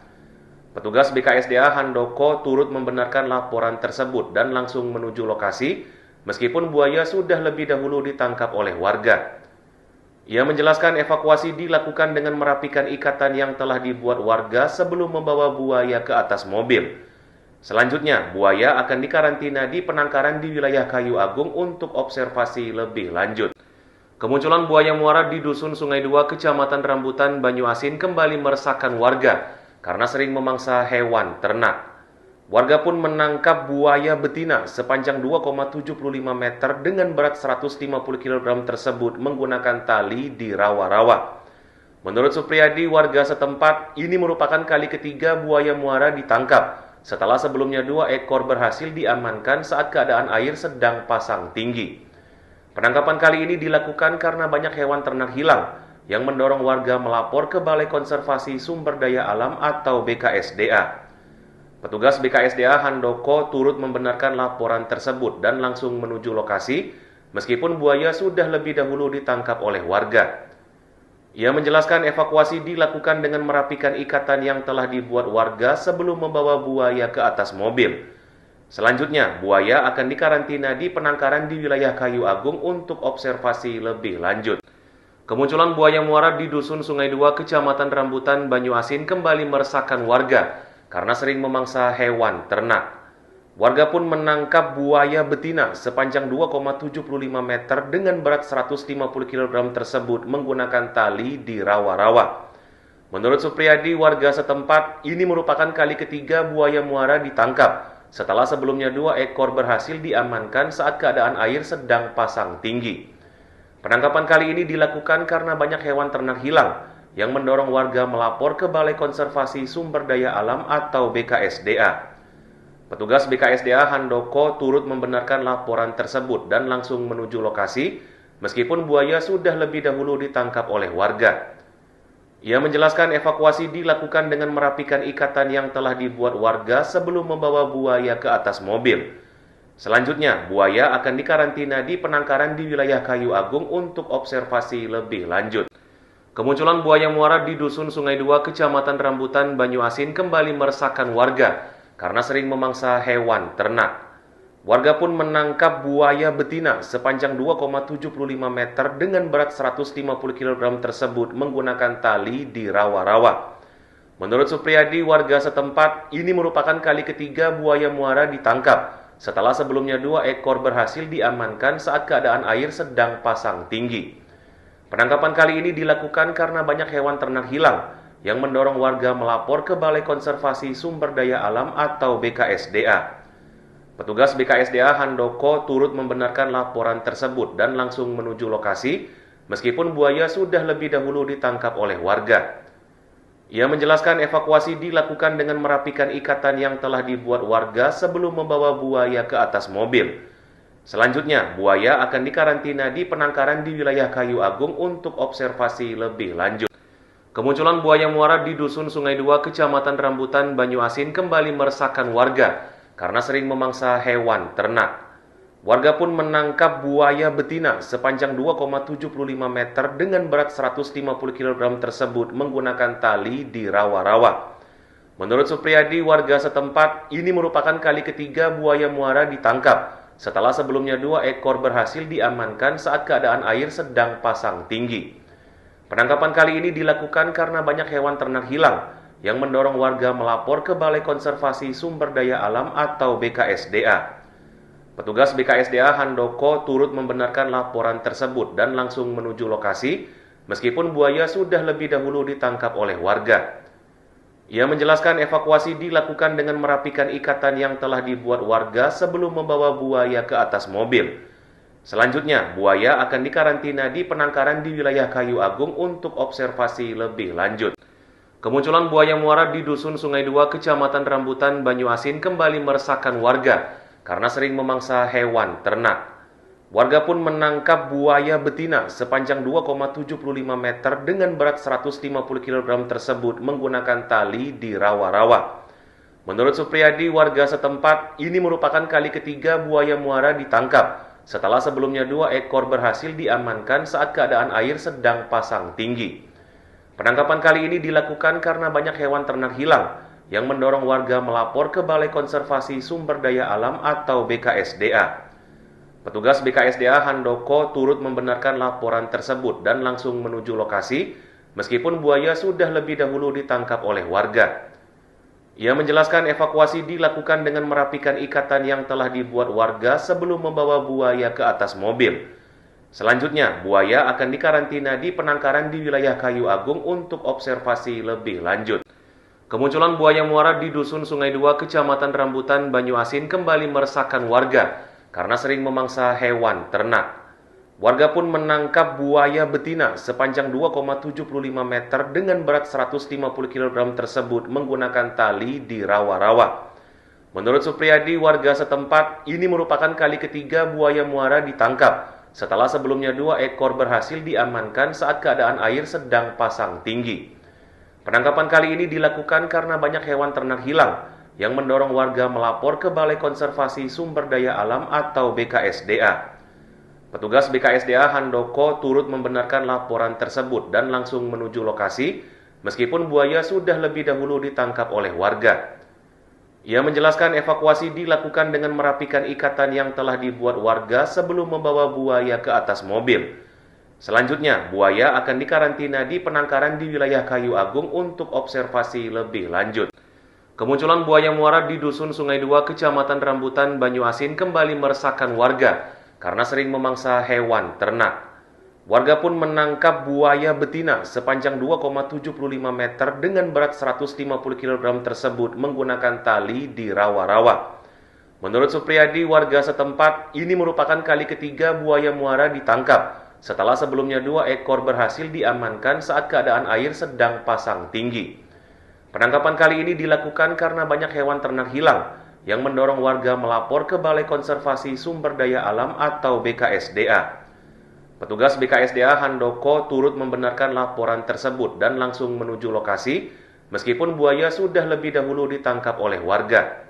Petugas BKSDA Handoko turut membenarkan laporan tersebut dan langsung menuju lokasi, meskipun buaya sudah lebih dahulu ditangkap oleh warga. Ia menjelaskan evakuasi dilakukan dengan merapikan ikatan yang telah dibuat warga sebelum membawa buaya ke atas mobil. Selanjutnya, buaya akan dikarantina di penangkaran di wilayah Kayu Agung untuk observasi lebih lanjut. Kemunculan buaya muara di Dusun Sungai Dua, Kecamatan Rambutan, Banyuasin kembali meresahkan warga karena sering memangsa hewan ternak. Warga pun menangkap buaya betina sepanjang 2,75 meter dengan berat 150 kg tersebut menggunakan tali di rawa-rawa. Menurut Supriyadi, warga setempat, ini merupakan kali ketiga buaya muara ditangkap setelah sebelumnya 2 ekor berhasil diamankan saat keadaan air sedang pasang tinggi. Penangkapan kali ini dilakukan karena banyak hewan ternak hilang yang mendorong warga melapor ke Balai Konservasi Sumber Daya Alam atau BKSDA. Petugas BKSDA Handoko turut membenarkan laporan tersebut dan langsung menuju lokasi, meskipun buaya sudah lebih dahulu ditangkap oleh warga. Ia menjelaskan evakuasi dilakukan dengan merapikan ikatan yang telah dibuat warga sebelum membawa buaya ke atas mobil. Selanjutnya, buaya akan dikarantina di penangkaran di wilayah Kayu Agung untuk observasi lebih lanjut. Kemunculan buaya muara di Dusun Sungai Dua, Kecamatan Rambutan, Banyuasin kembali meresahkan warga karena sering memangsa hewan ternak. Warga pun menangkap buaya betina sepanjang 2,75 meter dengan berat 150 kg tersebut menggunakan tali di rawa-rawa. Menurut Supriyadi, warga setempat, ini merupakan kali ketiga buaya muara ditangkap setelah sebelumnya 2 ekor berhasil diamankan saat keadaan air sedang pasang tinggi. Penangkapan kali ini dilakukan karena banyak hewan ternak hilang yang mendorong warga melapor ke Balai Konservasi Sumber Daya Alam atau BKSDA. Petugas BKSDA Handoko turut membenarkan laporan tersebut dan langsung menuju lokasi, meskipun buaya sudah lebih dahulu ditangkap oleh warga. Ia menjelaskan evakuasi dilakukan dengan merapikan ikatan yang telah dibuat warga sebelum membawa buaya ke atas mobil. Selanjutnya, buaya akan dikarantina di penangkaran di wilayah Kayu Agung untuk observasi lebih lanjut. Kemunculan buaya muara di Dusun Sungai Dua, Kecamatan Rambutan, Banyuasin kembali meresahkan warga karena sering memangsa hewan ternak. Warga pun menangkap buaya betina sepanjang 2,75 meter dengan berat 150 kg tersebut menggunakan tali di rawa-rawa. Menurut Supriyadi, warga setempat, ini merupakan kali ketiga buaya muara ditangkap setelah sebelumnya 2 ekor berhasil diamankan saat keadaan air sedang pasang tinggi. Penangkapan kali ini dilakukan karena banyak hewan ternak hilang yang mendorong warga melapor ke Balai Konservasi Sumber Daya Alam atau BKSDA. Petugas BKSDA Handoko turut membenarkan laporan tersebut dan langsung menuju lokasi, meskipun buaya sudah lebih dahulu ditangkap oleh warga. Ia menjelaskan evakuasi dilakukan dengan merapikan ikatan yang telah dibuat warga sebelum membawa buaya ke atas mobil. Selanjutnya, buaya akan dikarantina di penangkaran di wilayah Kayu Agung untuk observasi lebih lanjut. Kemunculan buaya muara di Dusun Sungai Dua, Kecamatan Rambutan, Banyuasin kembali meresahkan warga karena sering memangsa hewan ternak. Warga pun menangkap buaya betina sepanjang 2,75 meter dengan berat 150 kg tersebut menggunakan tali di rawa-rawa. Menurut Supriyadi, warga setempat, ini merupakan kali ketiga buaya muara ditangkap setelah sebelumnya 2 ekor berhasil diamankan saat keadaan air sedang pasang tinggi. Penangkapan kali ini dilakukan karena banyak hewan ternak hilang yang mendorong warga melapor ke Balai Konservasi Sumber Daya Alam atau BKSDA. Petugas BKSDA Handoko turut membenarkan laporan tersebut dan langsung menuju lokasi, meskipun buaya sudah lebih dahulu ditangkap oleh warga. Ia menjelaskan evakuasi dilakukan dengan merapikan ikatan yang telah dibuat warga sebelum membawa buaya ke atas mobil. Selanjutnya, buaya akan dikarantina di penangkaran di wilayah Kayu Agung untuk observasi lebih lanjut. Kemunculan buaya muara di Dusun Sungai Dua, Kecamatan Rambutan, Banyuasin kembali meresahkan warga karena sering memangsa hewan ternak. Warga pun menangkap buaya betina sepanjang 2,75 meter dengan berat 150 kg tersebut menggunakan tali di rawa-rawa. Menurut Supriyadi, warga setempat, ini merupakan kali ketiga buaya muara ditangkap setelah sebelumnya 2 ekor berhasil diamankan saat keadaan air sedang pasang tinggi. Penangkapan kali ini dilakukan karena banyak hewan ternak hilang yang mendorong warga melapor ke Balai Konservasi Sumber Daya Alam atau BKSDA. Petugas BKSDA Handoko turut membenarkan laporan tersebut dan langsung menuju lokasi, meskipun buaya sudah lebih dahulu ditangkap oleh warga. Ia menjelaskan evakuasi dilakukan dengan merapikan ikatan yang telah dibuat warga sebelum membawa buaya ke atas mobil. Selanjutnya, buaya akan dikarantina di penangkaran di wilayah Kayu Agung untuk observasi lebih lanjut. Kemunculan buaya muara di Dusun Sungai Dua, Kecamatan Rambutan, Banyuasin kembali meresahkan warga karena sering memangsa hewan ternak. Warga pun menangkap buaya betina sepanjang 2,75 meter dengan berat 150 kg tersebut menggunakan tali di rawa-rawa. Menurut Supriyadi, warga setempat, ini merupakan kali ketiga buaya muara ditangkap setelah sebelumnya 2 ekor berhasil diamankan saat keadaan air sedang pasang tinggi. Penangkapan kali ini dilakukan karena banyak hewan ternak hilang yang mendorong warga melapor ke Balai Konservasi Sumber Daya Alam atau BKSDA. Petugas BKSDA Handoko turut membenarkan laporan tersebut dan langsung menuju lokasi, meskipun buaya sudah lebih dahulu ditangkap oleh warga. Ia menjelaskan evakuasi dilakukan dengan merapikan ikatan yang telah dibuat warga sebelum membawa buaya ke atas mobil. Selanjutnya, buaya akan dikarantina di penangkaran di wilayah Kayu Agung untuk observasi lebih lanjut. Kemunculan buaya muara di Dusun Sungai Dua, Kecamatan Rambutan, Banyuasin kembali meresahkan warga karena sering memangsa hewan ternak. Warga pun menangkap buaya betina sepanjang 2,75 meter dengan berat 150 kg tersebut menggunakan tali di rawa-rawa. Menurut Supriyadi, warga setempat, ini merupakan kali ketiga buaya muara ditangkap setelah sebelumnya 2 ekor berhasil diamankan saat keadaan air sedang pasang tinggi. Penangkapan kali ini dilakukan karena banyak hewan ternak hilang yang mendorong warga melapor ke Balai Konservasi Sumber Daya Alam atau BKSDA. Petugas BKSDA Handoko turut membenarkan laporan tersebut dan langsung menuju lokasi, meskipun buaya sudah lebih dahulu ditangkap oleh warga.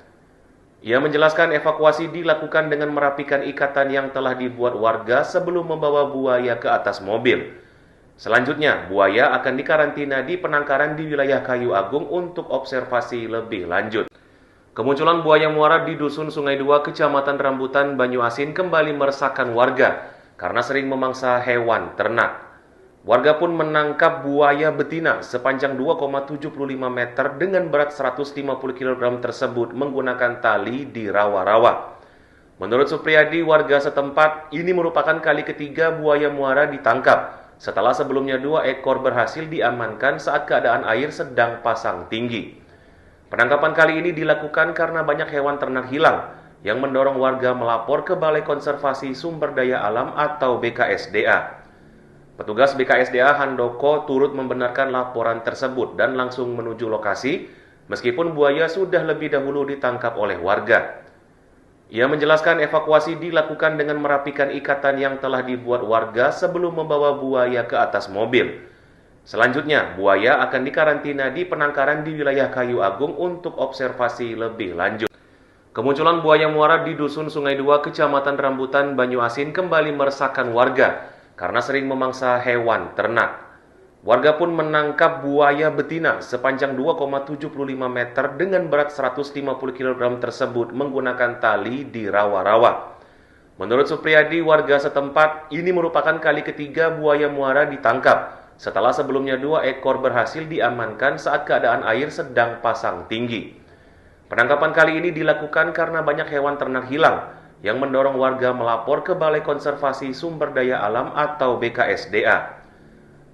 Ia menjelaskan evakuasi dilakukan dengan merapikan ikatan yang telah dibuat warga sebelum membawa buaya ke atas mobil. Selanjutnya, buaya akan dikarantina di penangkaran di wilayah Kayu Agung untuk observasi lebih lanjut. Kemunculan buaya muara di Dusun Sungai Dua, Kecamatan Rambutan, Banyuasin kembali meresahkan warga karena sering memangsa hewan ternak. Warga pun menangkap buaya betina sepanjang 2,75 meter dengan berat 150 kg tersebut menggunakan tali di rawa-rawa. Menurut Supriyadi, warga setempat, ini merupakan kali ketiga buaya muara ditangkap setelah sebelumnya 2 ekor berhasil diamankan saat keadaan air sedang pasang tinggi. Penangkapan kali ini dilakukan karena banyak hewan ternak hilang yang mendorong warga melapor ke Balai Konservasi Sumber Daya Alam atau BKSDA. Petugas BKSDA Handoko turut membenarkan laporan tersebut dan langsung menuju lokasi, meskipun buaya sudah lebih dahulu ditangkap oleh warga. Ia menjelaskan evakuasi dilakukan dengan merapikan ikatan yang telah dibuat warga sebelum membawa buaya ke atas mobil. Selanjutnya, buaya akan dikarantina di penangkaran di wilayah Kayu Agung untuk observasi lebih lanjut. Kemunculan buaya muara di Dusun Sungai Dua, Kecamatan Rambutan, Banyuasin kembali meresahkan warga karena sering memangsa hewan ternak. Warga pun menangkap buaya betina sepanjang 2,75 meter dengan berat 150 kg tersebut menggunakan tali di rawa-rawa. Menurut Supriyadi, warga setempat, ini merupakan kali ketiga buaya muara ditangkap setelah sebelumnya 2 ekor berhasil diamankan saat keadaan air sedang pasang tinggi. Penangkapan kali ini dilakukan karena banyak hewan ternak hilang yang mendorong warga melapor ke Balai Konservasi Sumber Daya Alam atau BKSDA.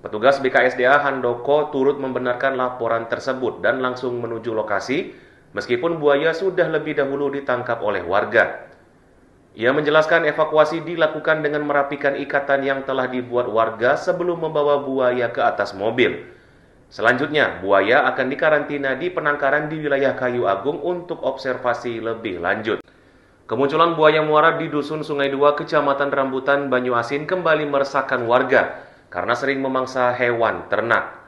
Petugas BKSDA Handoko turut membenarkan laporan tersebut dan langsung menuju lokasi, meskipun buaya sudah lebih dahulu ditangkap oleh warga. Ia menjelaskan evakuasi dilakukan dengan merapikan ikatan yang telah dibuat warga sebelum membawa buaya ke atas mobil. Selanjutnya, buaya akan dikarantina di penangkaran di wilayah Kayu Agung untuk observasi lebih lanjut. Kemunculan buaya muara di Dusun Sungai Dua, Kecamatan Rambutan, Banyuasin kembali meresahkan warga karena sering memangsa hewan ternak.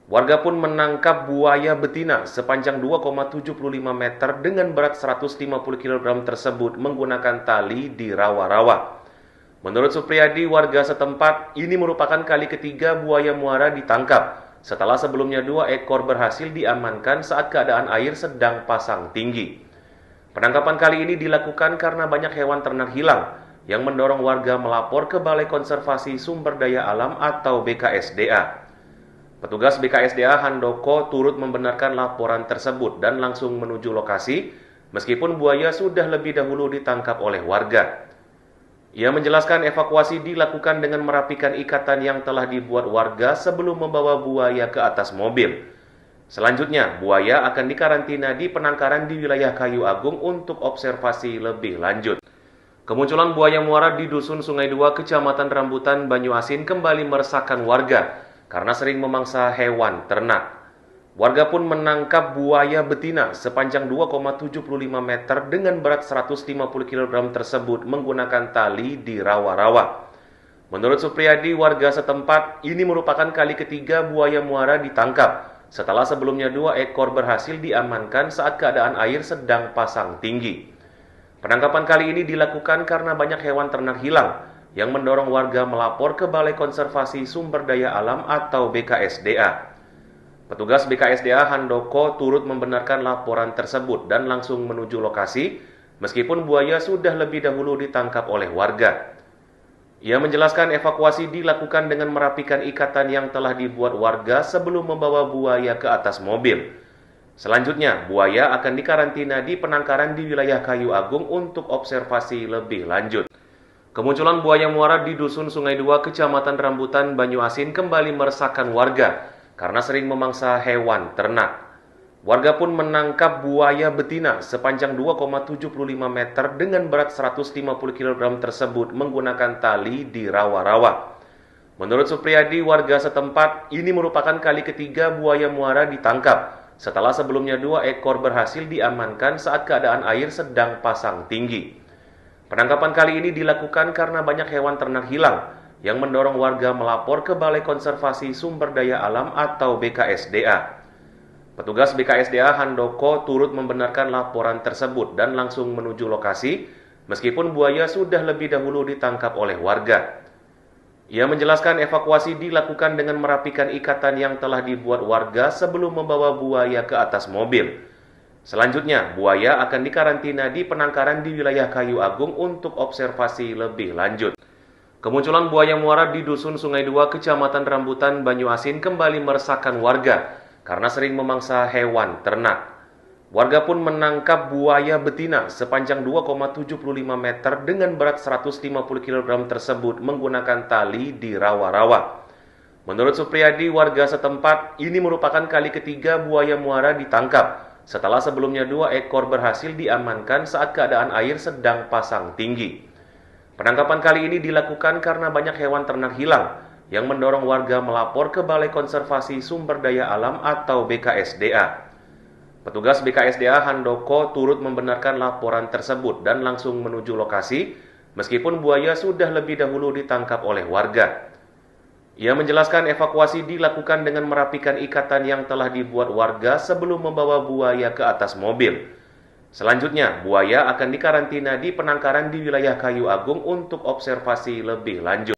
Warga pun menangkap buaya betina sepanjang 2,75 meter dengan berat 150 kg tersebut menggunakan tali di rawa-rawa. Menurut Supriyadi, warga setempat, ini merupakan kali ketiga buaya muara ditangkap setelah sebelumnya 2 ekor berhasil diamankan saat keadaan air sedang pasang tinggi. Penangkapan kali ini dilakukan karena banyak hewan ternak hilang yang mendorong warga melapor ke Balai Konservasi Sumber Daya Alam atau BKSDA. Petugas BKSDA Handoko turut membenarkan laporan tersebut dan langsung menuju lokasi, meskipun buaya sudah lebih dahulu ditangkap oleh warga. Ia menjelaskan evakuasi dilakukan dengan merapikan ikatan yang telah dibuat warga sebelum membawa buaya ke atas mobil. Selanjutnya, buaya akan dikarantina di penangkaran di wilayah Kayu Agung untuk observasi lebih lanjut. Kemunculan buaya muara di Dusun Sungai Dua, Kecamatan Rambutan, Banyuasin kembali meresahkan warga karena sering memangsa hewan ternak. Warga pun menangkap buaya betina sepanjang 2,75 meter dengan berat 150 kg tersebut menggunakan tali di rawa-rawa. Menurut Supriyadi, warga setempat, ini merupakan kali ketiga buaya muara ditangkap setelah sebelumnya 2 ekor berhasil diamankan saat keadaan air sedang pasang tinggi. Penangkapan kali ini dilakukan karena banyak hewan ternak hilang yang mendorong warga melapor ke Balai Konservasi Sumber Daya Alam atau BKSDA. Petugas BKSDA Handoko turut membenarkan laporan tersebut dan langsung menuju lokasi, meskipun buaya sudah lebih dahulu ditangkap oleh warga. Ia menjelaskan evakuasi dilakukan dengan merapikan ikatan yang telah dibuat warga sebelum membawa buaya ke atas mobil. Selanjutnya, buaya akan dikarantina di penangkaran di wilayah Kayu Agung untuk observasi lebih lanjut. Kemunculan buaya muara di Dusun Sungai Dua, Kecamatan Rambutan, Banyuasin kembali meresahkan warga karena sering memangsa hewan ternak. Warga pun menangkap buaya betina sepanjang 2,75 meter dengan berat 150 kg tersebut menggunakan tali di rawa-rawa. Menurut Supriyadi, warga setempat, ini merupakan kali ketiga buaya muara ditangkap setelah sebelumnya 2 ekor berhasil diamankan saat keadaan air sedang pasang tinggi. Penangkapan kali ini dilakukan karena banyak hewan ternak hilang yang mendorong warga melapor ke Balai Konservasi Sumber Daya Alam atau BKSDA. Petugas BKSDA Handoko turut membenarkan laporan tersebut dan langsung menuju lokasi, meskipun buaya sudah lebih dahulu ditangkap oleh warga. Ia menjelaskan evakuasi dilakukan dengan merapikan ikatan yang telah dibuat warga sebelum membawa buaya ke atas mobil. Selanjutnya, buaya akan dikarantina di penangkaran di wilayah Kayu Agung untuk observasi lebih lanjut. Kemunculan buaya muara di Dusun Sungai Dua, Kecamatan Rambutan, Banyuasin kembali meresahkan warga karena sering memangsa hewan ternak. Warga pun menangkap buaya betina sepanjang 2,75 meter dengan berat 150 kg tersebut menggunakan tali di rawa-rawa. Menurut Supriyadi, warga setempat, ini merupakan kali ketiga buaya muara ditangkap setelah sebelumnya 2 ekor berhasil diamankan saat keadaan air sedang pasang tinggi. Penangkapan kali ini dilakukan karena banyak hewan ternak hilang yang mendorong warga melapor ke Balai Konservasi Sumber Daya Alam atau BKSDA. Petugas BKSDA Handoko turut membenarkan laporan tersebut dan langsung menuju lokasi, meskipun buaya sudah lebih dahulu ditangkap oleh warga. Ia menjelaskan evakuasi dilakukan dengan merapikan ikatan yang telah dibuat warga sebelum membawa buaya ke atas mobil. Selanjutnya, buaya akan dikarantina di penangkaran di wilayah Kayu Agung untuk observasi lebih lanjut.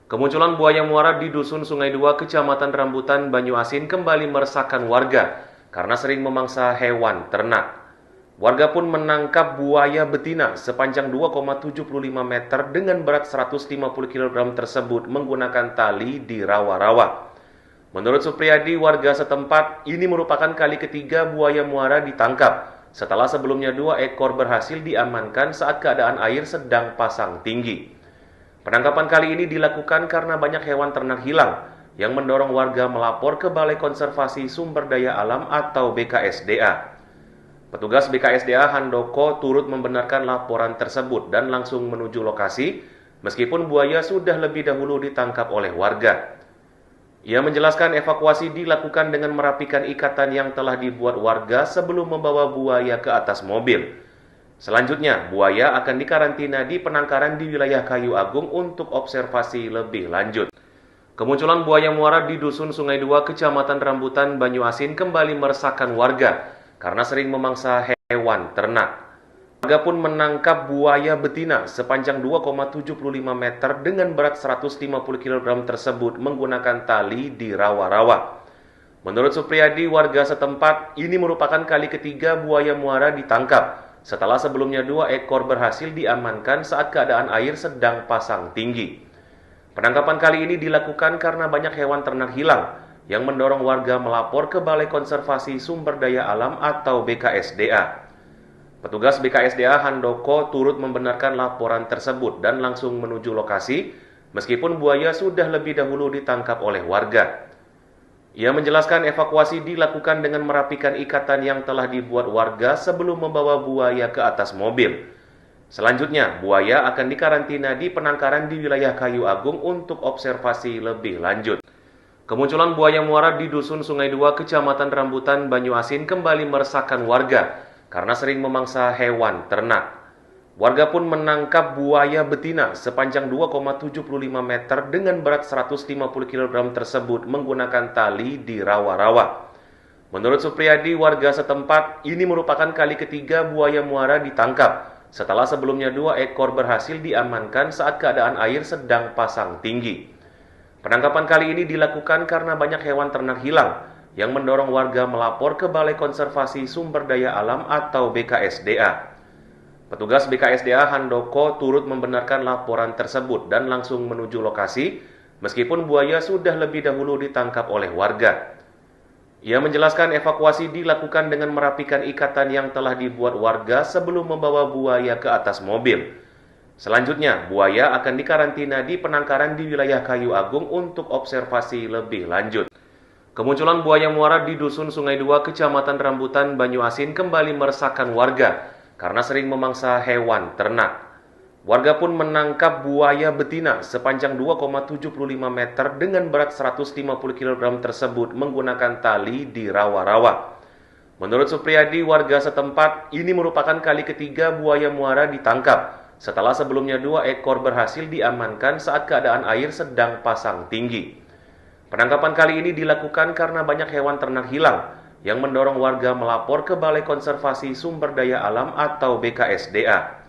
Kemunculan buaya muara di Dusun Sungai Dua, Kecamatan Rambutan, Banyuasin kembali meresahkan warga karena sering memangsa hewan ternak. Warga pun menangkap buaya betina sepanjang 2,75 meter dengan berat 150 kg tersebut menggunakan tali di rawa-rawa. Menurut Supriyadi, warga setempat, ini merupakan kali ketiga buaya muara ditangkap setelah sebelumnya 2 ekor berhasil diamankan saat keadaan air sedang pasang tinggi. Penangkapan kali ini dilakukan karena banyak hewan ternak hilang yang mendorong warga melapor ke Balai Konservasi Sumber Daya Alam atau BKSDA. Petugas BKSDA Handoko turut membenarkan laporan tersebut dan langsung menuju lokasi, meskipun buaya sudah lebih dahulu ditangkap oleh warga. Ia menjelaskan evakuasi dilakukan dengan merapikan ikatan yang telah dibuat warga sebelum membawa buaya ke atas mobil. Selanjutnya, buaya akan dikarantina di penangkaran di wilayah Kayu Agung untuk observasi lebih lanjut. Kemunculan buaya muara di Dusun Sungai Dua, Kecamatan Rambutan, Banyuasin kembali meresahkan warga karena sering memangsa hewan ternak. Warga pun menangkap buaya betina sepanjang 2,75 meter dengan berat 150 kg tersebut menggunakan tali di rawa-rawa. Menurut Supriyadi, warga setempat, ini merupakan kali ketiga buaya muara ditangkap setelah sebelumnya 2 ekor berhasil diamankan saat keadaan air sedang pasang tinggi. Penangkapan kali ini dilakukan karena banyak hewan ternak hilang yang mendorong warga melapor ke Balai Konservasi Sumber Daya Alam atau BKSDA. Petugas BKSDA Handoko turut membenarkan laporan tersebut dan langsung menuju lokasi, meskipun buaya sudah lebih dahulu ditangkap oleh warga. Ia menjelaskan evakuasi dilakukan dengan merapikan ikatan yang telah dibuat warga sebelum membawa buaya ke atas mobil. Selanjutnya, buaya akan dikarantina di penangkaran di wilayah Kayu Agung untuk observasi lebih lanjut. Kemunculan buaya muara di Dusun Sungai Dua, Kecamatan Rambutan, Banyuasin kembali meresahkan warga karena sering memangsa hewan ternak. Warga pun menangkap buaya betina sepanjang 2,75 meter dengan berat 150 kg tersebut menggunakan tali di rawa-rawa. Menurut Supriyadi, warga setempat, ini merupakan kali ketiga buaya muara ditangkap setelah sebelumnya 2 ekor berhasil diamankan saat keadaan air sedang pasang tinggi. Penangkapan kali ini dilakukan karena banyak hewan ternak hilang yang mendorong warga melapor ke Balai Konservasi Sumber Daya Alam atau BKSDA. Petugas BKSDA Handoko turut membenarkan laporan tersebut dan langsung menuju lokasi, meskipun buaya sudah lebih dahulu ditangkap oleh warga. Ia menjelaskan evakuasi dilakukan dengan merapikan ikatan yang telah dibuat warga sebelum membawa buaya ke atas mobil. Selanjutnya, buaya akan dikarantina di penangkaran di wilayah Kayu Agung untuk observasi lebih lanjut. Kemunculan buaya muara di Dusun Sungai Dua, Kecamatan Rambutan, Banyuasin kembali meresahkan warga karena sering memangsa hewan ternak. Warga pun menangkap buaya betina sepanjang 2,75 meter dengan berat 150 kg tersebut menggunakan tali di rawa-rawa. Menurut Supriyadi, warga setempat, ini merupakan kali ketiga buaya muara ditangkap setelah sebelumnya 2 ekor berhasil diamankan saat keadaan air sedang pasang tinggi. Penangkapan kali ini dilakukan karena banyak hewan ternak hilang yang mendorong warga melapor ke Balai Konservasi Sumber Daya Alam atau BKSDA.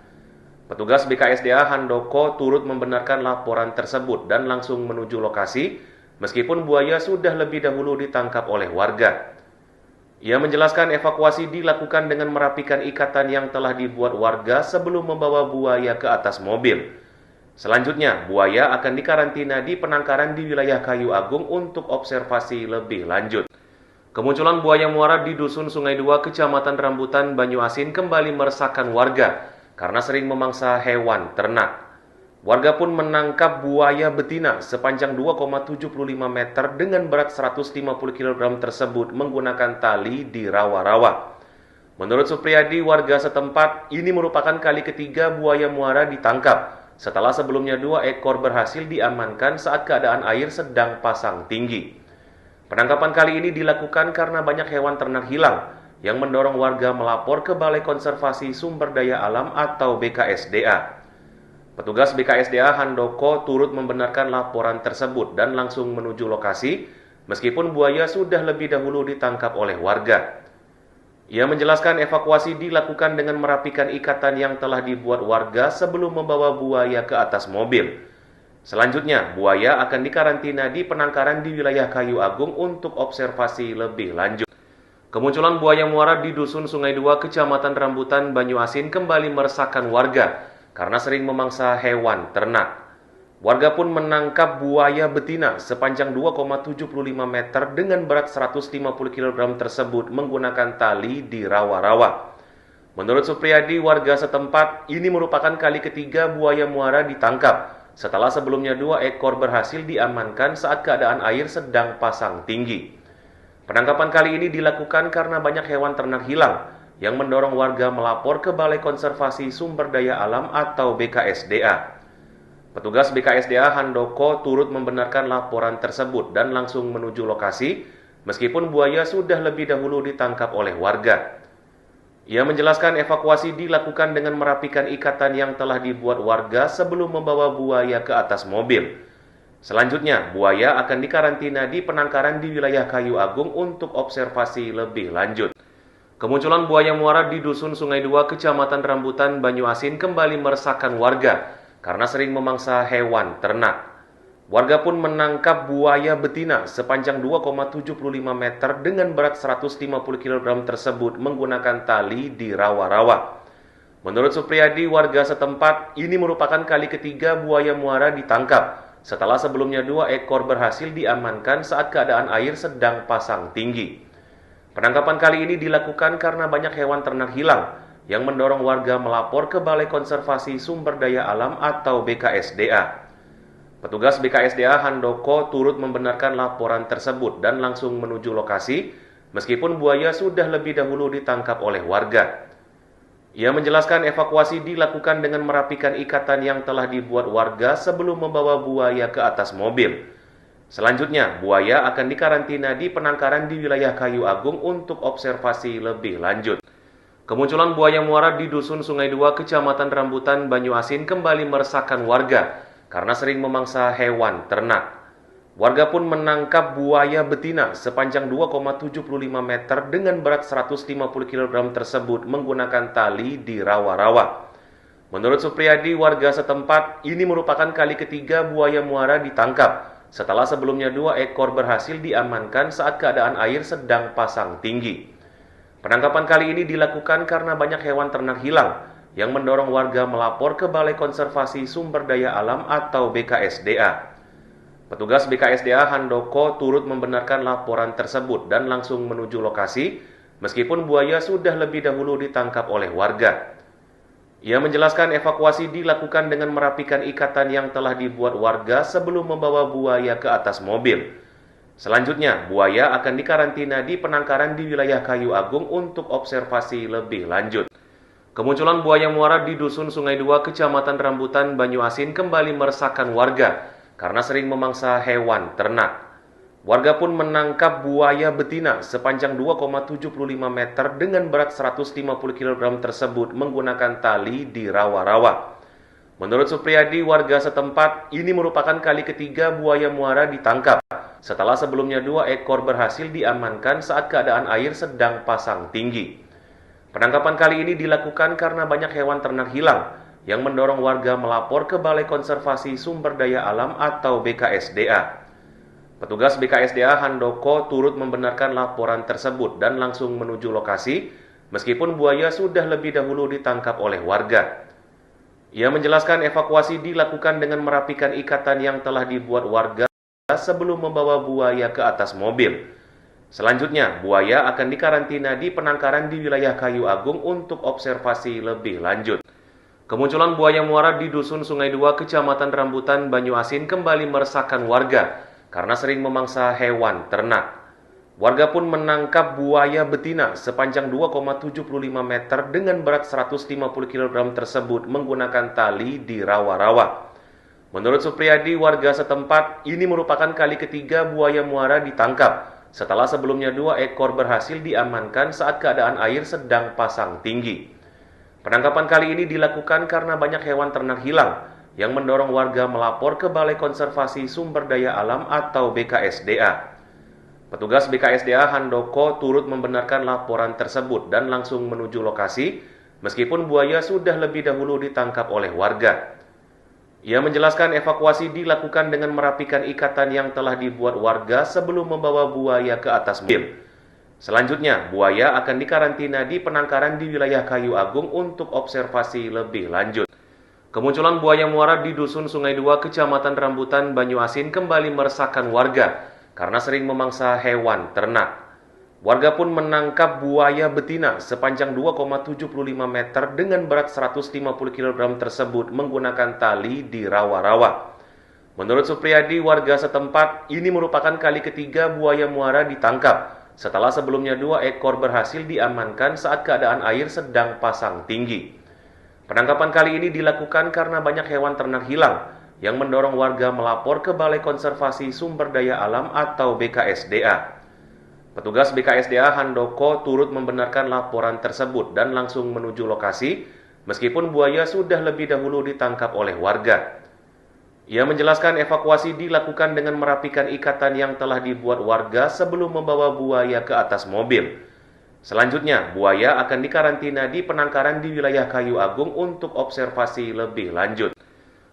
Petugas BKSDA Handoko turut membenarkan laporan tersebut dan langsung menuju lokasi, meskipun buaya sudah lebih dahulu ditangkap oleh warga. Ia menjelaskan evakuasi dilakukan dengan merapikan ikatan yang telah dibuat warga sebelum membawa buaya ke atas mobil. Selanjutnya, buaya akan dikarantina di penangkaran di wilayah Kayu Agung untuk observasi lebih lanjut. Kemunculan buaya muara di Dusun Sungai Dua, Kecamatan Rambutan, Banyuasin kembali meresahkan warga karena sering memangsa hewan ternak. Warga pun menangkap buaya betina sepanjang 2,75 meter dengan berat 150 kg tersebut menggunakan tali di rawa-rawa. Menurut Supriyadi, warga setempat, ini merupakan kali ketiga buaya muara ditangkap setelah sebelumnya 2 ekor berhasil diamankan saat keadaan air sedang pasang tinggi. Penangkapan kali ini dilakukan karena banyak hewan ternak hilang yang mendorong warga melapor ke Balai Konservasi Sumber Daya Alam atau BKSDA. Petugas BKSDA Handoko turut membenarkan laporan tersebut dan langsung menuju lokasi, meskipun buaya sudah lebih dahulu ditangkap oleh warga. Ia menjelaskan evakuasi dilakukan dengan merapikan ikatan yang telah dibuat warga sebelum membawa buaya ke atas mobil. Selanjutnya, buaya akan dikarantina di penangkaran di wilayah Kayu Agung untuk observasi lebih lanjut. Kemunculan buaya muara di Dusun Sungai Dua, Kecamatan Rambutan, Banyuasin kembali meresahkan warga karena sering memangsa hewan ternak. Warga pun menangkap buaya betina sepanjang 2,75 meter dengan berat 150 kg tersebut menggunakan tali di rawa-rawa. Menurut Supriyadi, warga setempat, ini merupakan kali ketiga buaya muara ditangkap setelah sebelumnya 2 ekor berhasil diamankan saat keadaan air sedang pasang tinggi. Penangkapan kali ini dilakukan karena banyak hewan ternak hilang yang mendorong warga melapor ke Balai Konservasi Sumber Daya Alam atau BKSDA. Petugas BKSDA Handoko turut membenarkan laporan tersebut dan langsung menuju lokasi, meskipun buaya sudah lebih dahulu ditangkap oleh warga. Ia menjelaskan evakuasi dilakukan dengan merapikan ikatan yang telah dibuat warga sebelum membawa buaya ke atas mobil. Selanjutnya, buaya akan dikarantina di penangkaran di wilayah Kayu Agung untuk observasi lebih lanjut. Kemunculan buaya muara di Dusun Sungai Dua, Kecamatan Rambutan, Banyuasin kembali meresahkan warga karena sering memangsa hewan ternak. Warga pun menangkap buaya betina sepanjang 2,75 meter dengan berat 150 kg tersebut menggunakan tali di rawa-rawa. Menurut Supriyadi, warga setempat, ini merupakan kali ketiga buaya muara ditangkap setelah sebelumnya 2 ekor berhasil diamankan saat keadaan air sedang pasang tinggi. Penangkapan kali ini dilakukan karena banyak hewan ternak hilang yang mendorong warga melapor ke Balai Konservasi Sumber Daya Alam atau BKSDA. Petugas BKSDA Handoko turut membenarkan laporan tersebut dan langsung menuju lokasi, meskipun buaya sudah lebih dahulu ditangkap oleh warga. Ia menjelaskan evakuasi dilakukan dengan merapikan ikatan yang telah dibuat warga sebelum membawa buaya ke atas mobil. Selanjutnya, buaya akan dikarantina di penangkaran di wilayah Kayu Agung untuk observasi lebih lanjut. Kemunculan buaya muara di Dusun Sungai Dua, Kecamatan Rambutan, Banyuasin kembali meresahkan warga karena sering memangsa hewan ternak. Warga pun menangkap buaya betina sepanjang 2,75 meter dengan berat 150 kg tersebut menggunakan tali di rawa-rawa. Menurut Supriyadi, warga setempat, ini merupakan kali ketiga buaya muara ditangkap setelah sebelumnya 2 ekor berhasil diamankan saat keadaan air sedang pasang tinggi. Penangkapan kali ini dilakukan karena banyak hewan ternak hilang yang mendorong warga melapor ke Balai Konservasi Sumber Daya Alam atau BKSDA. Petugas BKSDA Handoko turut membenarkan laporan tersebut dan langsung menuju lokasi, meskipun buaya sudah lebih dahulu ditangkap oleh warga. Ia menjelaskan evakuasi dilakukan dengan merapikan ikatan yang telah dibuat warga sebelum membawa buaya ke atas mobil. Selanjutnya, buaya akan dikarantina di penangkaran di wilayah Kayu Agung untuk observasi lebih lanjut. Kemunculan buaya muara di Dusun Sungai Dua, Kecamatan Rambutan, Banyuasin kembali meresahkan warga karena sering memangsa hewan ternak. Warga pun menangkap buaya betina sepanjang 2,75 meter dengan berat 150 kg tersebut menggunakan tali di rawa-rawa. Menurut Supriyadi, warga setempat, ini merupakan kali ketiga buaya muara ditangkap setelah sebelumnya 2 ekor berhasil diamankan saat keadaan air sedang pasang tinggi. Penangkapan kali ini dilakukan karena banyak hewan ternak hilang yang mendorong warga melapor ke Balai Konservasi Sumber Daya Alam atau BKSDA. Petugas BKSDA Handoko turut membenarkan laporan tersebut dan langsung menuju lokasi, meskipun buaya sudah lebih dahulu ditangkap oleh warga. Ia menjelaskan evakuasi dilakukan dengan merapikan ikatan yang telah dibuat warga sebelum membawa buaya ke atas mobil. Selanjutnya, buaya akan dikarantina di penangkaran di wilayah Kayu Agung untuk observasi lebih lanjut. Kemunculan buaya muara di Dusun Sungai Dua, Kecamatan Rambutan, Banyuasin kembali meresahkan warga karena sering memangsa hewan ternak. Warga pun menangkap buaya betina sepanjang 2,75 meter dengan berat 150 kg tersebut menggunakan tali di rawa-rawa. Menurut Supriyadi, warga setempat, ini merupakan kali ketiga buaya muara ditangkap setelah sebelumnya 2 ekor berhasil diamankan saat keadaan air sedang pasang tinggi. Penangkapan kali ini dilakukan karena banyak hewan ternak hilang yang mendorong warga melapor ke Balai Konservasi Sumber Daya Alam atau BKSDA. Petugas BKSDA Handoko turut membenarkan laporan tersebut dan langsung menuju lokasi, meskipun buaya sudah lebih dahulu ditangkap oleh warga. Ia menjelaskan evakuasi dilakukan dengan merapikan ikatan yang telah dibuat warga sebelum membawa buaya ke atas mobil. Selanjutnya, buaya akan dikarantina di penangkaran di wilayah Kayu Agung untuk observasi lebih lanjut. Kemunculan buaya muara di Dusun Sungai Dua, Kecamatan Rambutan, Banyuasin kembali meresahkan warga karena sering memangsa hewan ternak. Warga pun menangkap buaya betina sepanjang 2,75 meter dengan berat 150 kg tersebut menggunakan tali di rawa-rawa. Menurut Supriyadi, warga setempat, ini merupakan kali ketiga buaya muara ditangkap setelah sebelumnya 2 ekor berhasil diamankan saat keadaan air sedang pasang tinggi. Penangkapan kali ini dilakukan karena banyak hewan ternak hilang yang mendorong warga melapor ke Balai Konservasi Sumber Daya Alam atau BKSDA. Petugas BKSDA Handoko turut membenarkan laporan tersebut dan langsung menuju lokasi, meskipun buaya sudah lebih dahulu ditangkap oleh warga. Ia menjelaskan evakuasi dilakukan dengan merapikan ikatan yang telah dibuat warga sebelum membawa buaya ke atas mobil. Selanjutnya, buaya akan dikarantina di penangkaran di wilayah Kayu Agung untuk observasi lebih lanjut.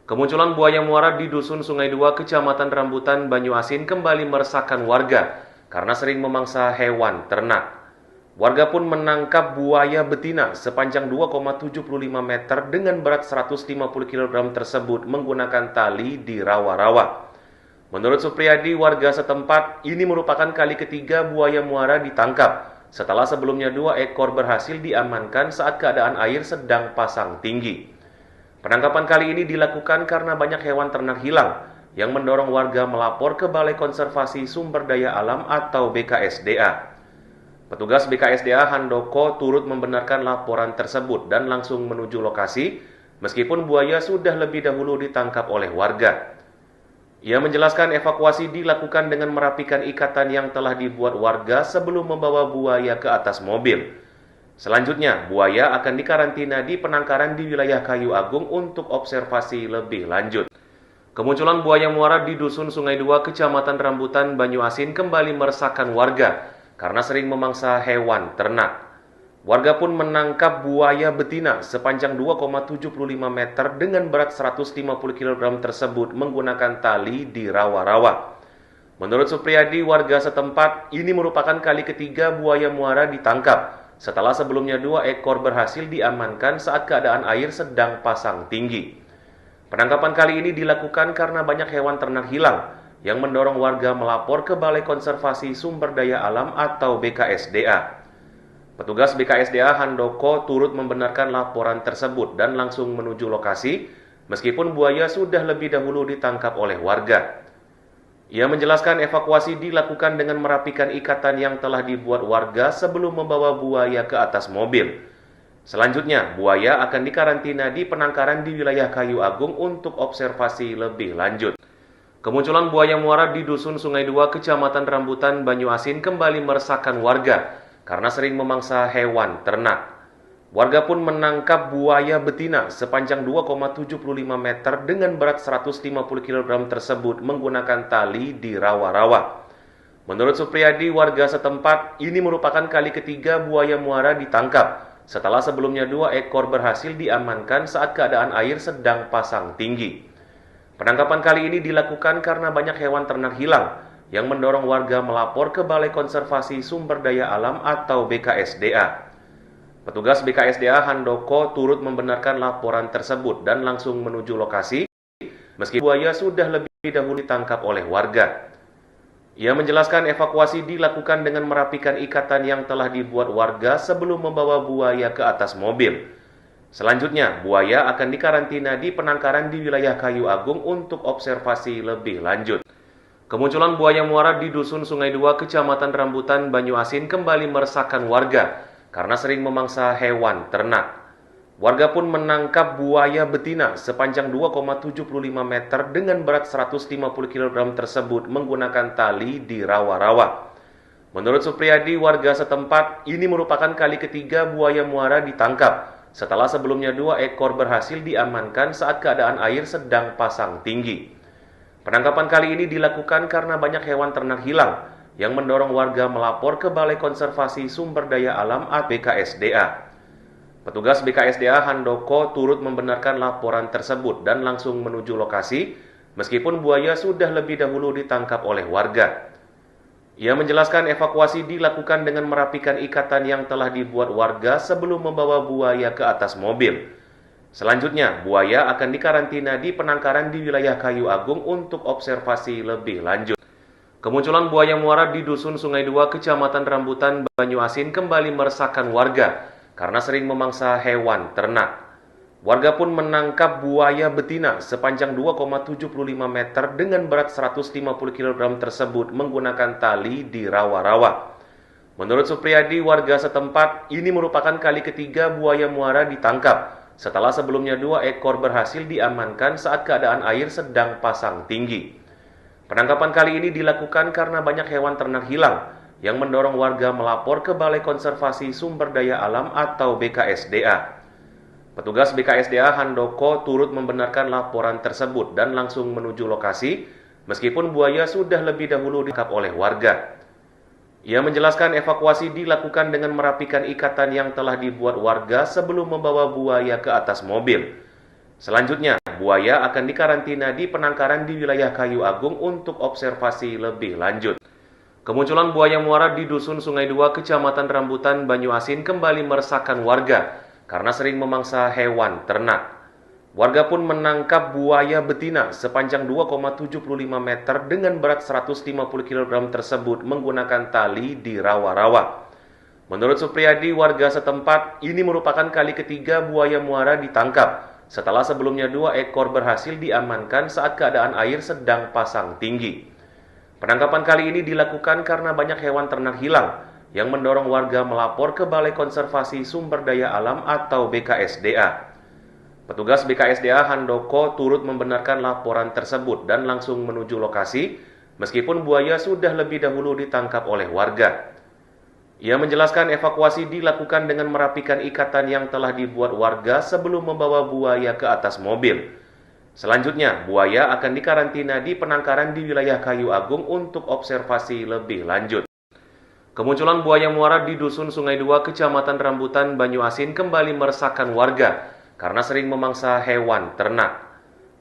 Kemunculan buaya muara di Dusun Sungai Dua, Kecamatan Rambutan, Banyuasin kembali meresahkan warga karena sering memangsa hewan ternak. Warga pun menangkap buaya betina sepanjang 2,75 meter dengan berat 150 kg tersebut menggunakan tali di rawa-rawa. Menurut Supriyadi, warga setempat, ini merupakan kali ketiga buaya muara ditangkap setelah sebelumnya 2 ekor berhasil diamankan saat keadaan air sedang pasang tinggi. Penangkapan kali ini dilakukan karena banyak hewan ternak hilang yang mendorong warga melapor ke Balai Konservasi Sumber Daya Alam atau BKSDA. Petugas BKSDA Handoko turut membenarkan laporan tersebut dan langsung menuju lokasi, meskipun buaya sudah lebih dahulu ditangkap oleh warga. Ia menjelaskan evakuasi dilakukan dengan merapikan ikatan yang telah dibuat warga sebelum membawa buaya ke atas mobil. Selanjutnya, buaya akan dikarantina di penangkaran di wilayah Kayu Agung untuk observasi lebih lanjut. Kemunculan buaya muara di Dusun Sungai Dua, Kecamatan Rambutan, Banyuasin kembali meresahkan warga karena sering memangsa hewan ternak. Warga pun menangkap buaya betina sepanjang 2,75 meter dengan berat 150 kg tersebut menggunakan tali di rawa-rawa. Menurut Supriyadi, warga setempat, ini merupakan kali ketiga buaya muara ditangkap setelah sebelumnya 2 ekor berhasil diamankan saat keadaan air sedang pasang tinggi. Penangkapan kali ini dilakukan karena banyak hewan ternak hilang yang mendorong warga melapor ke Balai Konservasi Sumber Daya Alam atau BKSDA. Petugas BKSDA Handoko turut membenarkan laporan tersebut dan langsung menuju lokasi, meskipun buaya sudah lebih dahulu ditangkap oleh warga. Ia menjelaskan evakuasi dilakukan dengan merapikan ikatan yang telah dibuat warga sebelum membawa buaya ke atas mobil. Selanjutnya, buaya akan dikarantina di penangkaran di wilayah Kayu Agung untuk observasi lebih lanjut. Kemunculan buaya muara di Dusun Sungai Dua, Kecamatan Rambutan, Banyuasin kembali meresahkan warga karena sering memangsa hewan ternak. Warga pun menangkap buaya betina sepanjang 2,75 meter dengan berat 150 kg tersebut menggunakan tali di rawa-rawa. Menurut Supriyadi, warga setempat, ini merupakan kali ketiga buaya muara ditangkap setelah sebelumnya 2 ekor berhasil diamankan saat keadaan air sedang pasang tinggi. Penangkapan kali ini dilakukan karena banyak hewan ternak hilang yang mendorong warga melapor ke Balai Konservasi Sumber Daya Alam atau BKSDA. Petugas BKSDA Handoko turut membenarkan laporan tersebut dan langsung menuju lokasi meski buaya sudah lebih dahulu ditangkap oleh warga. Ia menjelaskan evakuasi dilakukan dengan merapikan ikatan yang telah dibuat warga sebelum membawa buaya ke atas mobil. Selanjutnya, buaya akan dikarantina di penangkaran di wilayah Kayu Agung untuk observasi lebih lanjut. Kemunculan buaya muara di Dusun Sungai Dua, Kecamatan Rambutan, Banyuasin kembali meresahkan warga karena sering memangsa hewan ternak. Warga pun menangkap buaya betina sepanjang 2,75 meter dengan berat 150 kg tersebut menggunakan tali di rawa-rawa. Menurut Supriyadi, warga setempat, ini merupakan kali ketiga buaya muara ditangkap setelah sebelumnya 2 ekor berhasil diamankan saat keadaan air sedang pasang tinggi. Penangkapan kali ini dilakukan karena banyak hewan ternak hilang yang mendorong warga melapor ke Balai Konservasi Sumber Daya Alam atau BKSDA. Petugas BKSDA Handoko turut membenarkan laporan tersebut dan langsung menuju lokasi meskipun buaya sudah lebih dahulu ditangkap oleh warga. Ia menjelaskan evakuasi dilakukan dengan merapikan ikatan yang telah dibuat warga sebelum membawa buaya ke atas mobil. Selanjutnya, buaya akan dikarantina di penangkaran di wilayah Kayu Agung untuk observasi lebih lanjut. Kemunculan buaya muara di Dusun Sungai Dua, Kecamatan Rambutan, Banyuasin kembali meresahkan warga karena sering memangsa hewan ternak. Warga pun menangkap buaya betina sepanjang 2,75 meter dengan berat 150 kg tersebut menggunakan tali di rawa-rawa. Menurut Supriyadi, warga setempat, ini merupakan kali ketiga buaya muara ditangkap setelah sebelumnya 2 ekor berhasil diamankan saat keadaan air sedang pasang tinggi. Penangkapan kali ini dilakukan karena banyak hewan ternak hilang yang mendorong warga melapor ke Balai Konservasi Sumber Daya Alam atau BKSDA. Petugas BKSDA Handoko turut membenarkan laporan tersebut dan langsung menuju lokasi meskipun buaya sudah lebih dahulu ditangkap oleh warga. Ia menjelaskan evakuasi dilakukan dengan merapikan ikatan yang telah dibuat warga sebelum membawa buaya ke atas mobil. Selanjutnya, buaya akan dikarantina di penangkaran di wilayah Kayu Agung untuk observasi lebih lanjut. Kemunculan buaya muara di Dusun Sungai Dua, Kecamatan Rambutan, Banyuasin kembali meresahkan warga karena sering memangsa hewan ternak. Warga pun menangkap buaya betina sepanjang 2,75 meter dengan berat 150 kg tersebut menggunakan tali di rawa-rawa. Menurut Supriyadi, warga setempat, ini merupakan kali ketiga buaya muara ditangkap setelah sebelumnya 2 ekor berhasil diamankan saat keadaan air sedang pasang tinggi. Penangkapan kali ini dilakukan karena banyak hewan ternak hilang yang mendorong warga melapor ke Balai Konservasi Sumber Daya Alam atau BKSDA. Petugas BKSDA Handoko turut membenarkan laporan tersebut dan langsung menuju lokasi meskipun buaya sudah lebih dahulu ditangkap oleh warga. Ia menjelaskan evakuasi dilakukan dengan merapikan ikatan yang telah dibuat warga sebelum membawa buaya ke atas mobil. Selanjutnya, buaya akan dikarantina di penangkaran di wilayah Kayu Agung untuk observasi lebih lanjut. Kemunculan buaya muara di Dusun Sungai Dua, Kecamatan Rambutan, Banyuasin kembali meresahkan warga karena sering memangsa hewan ternak.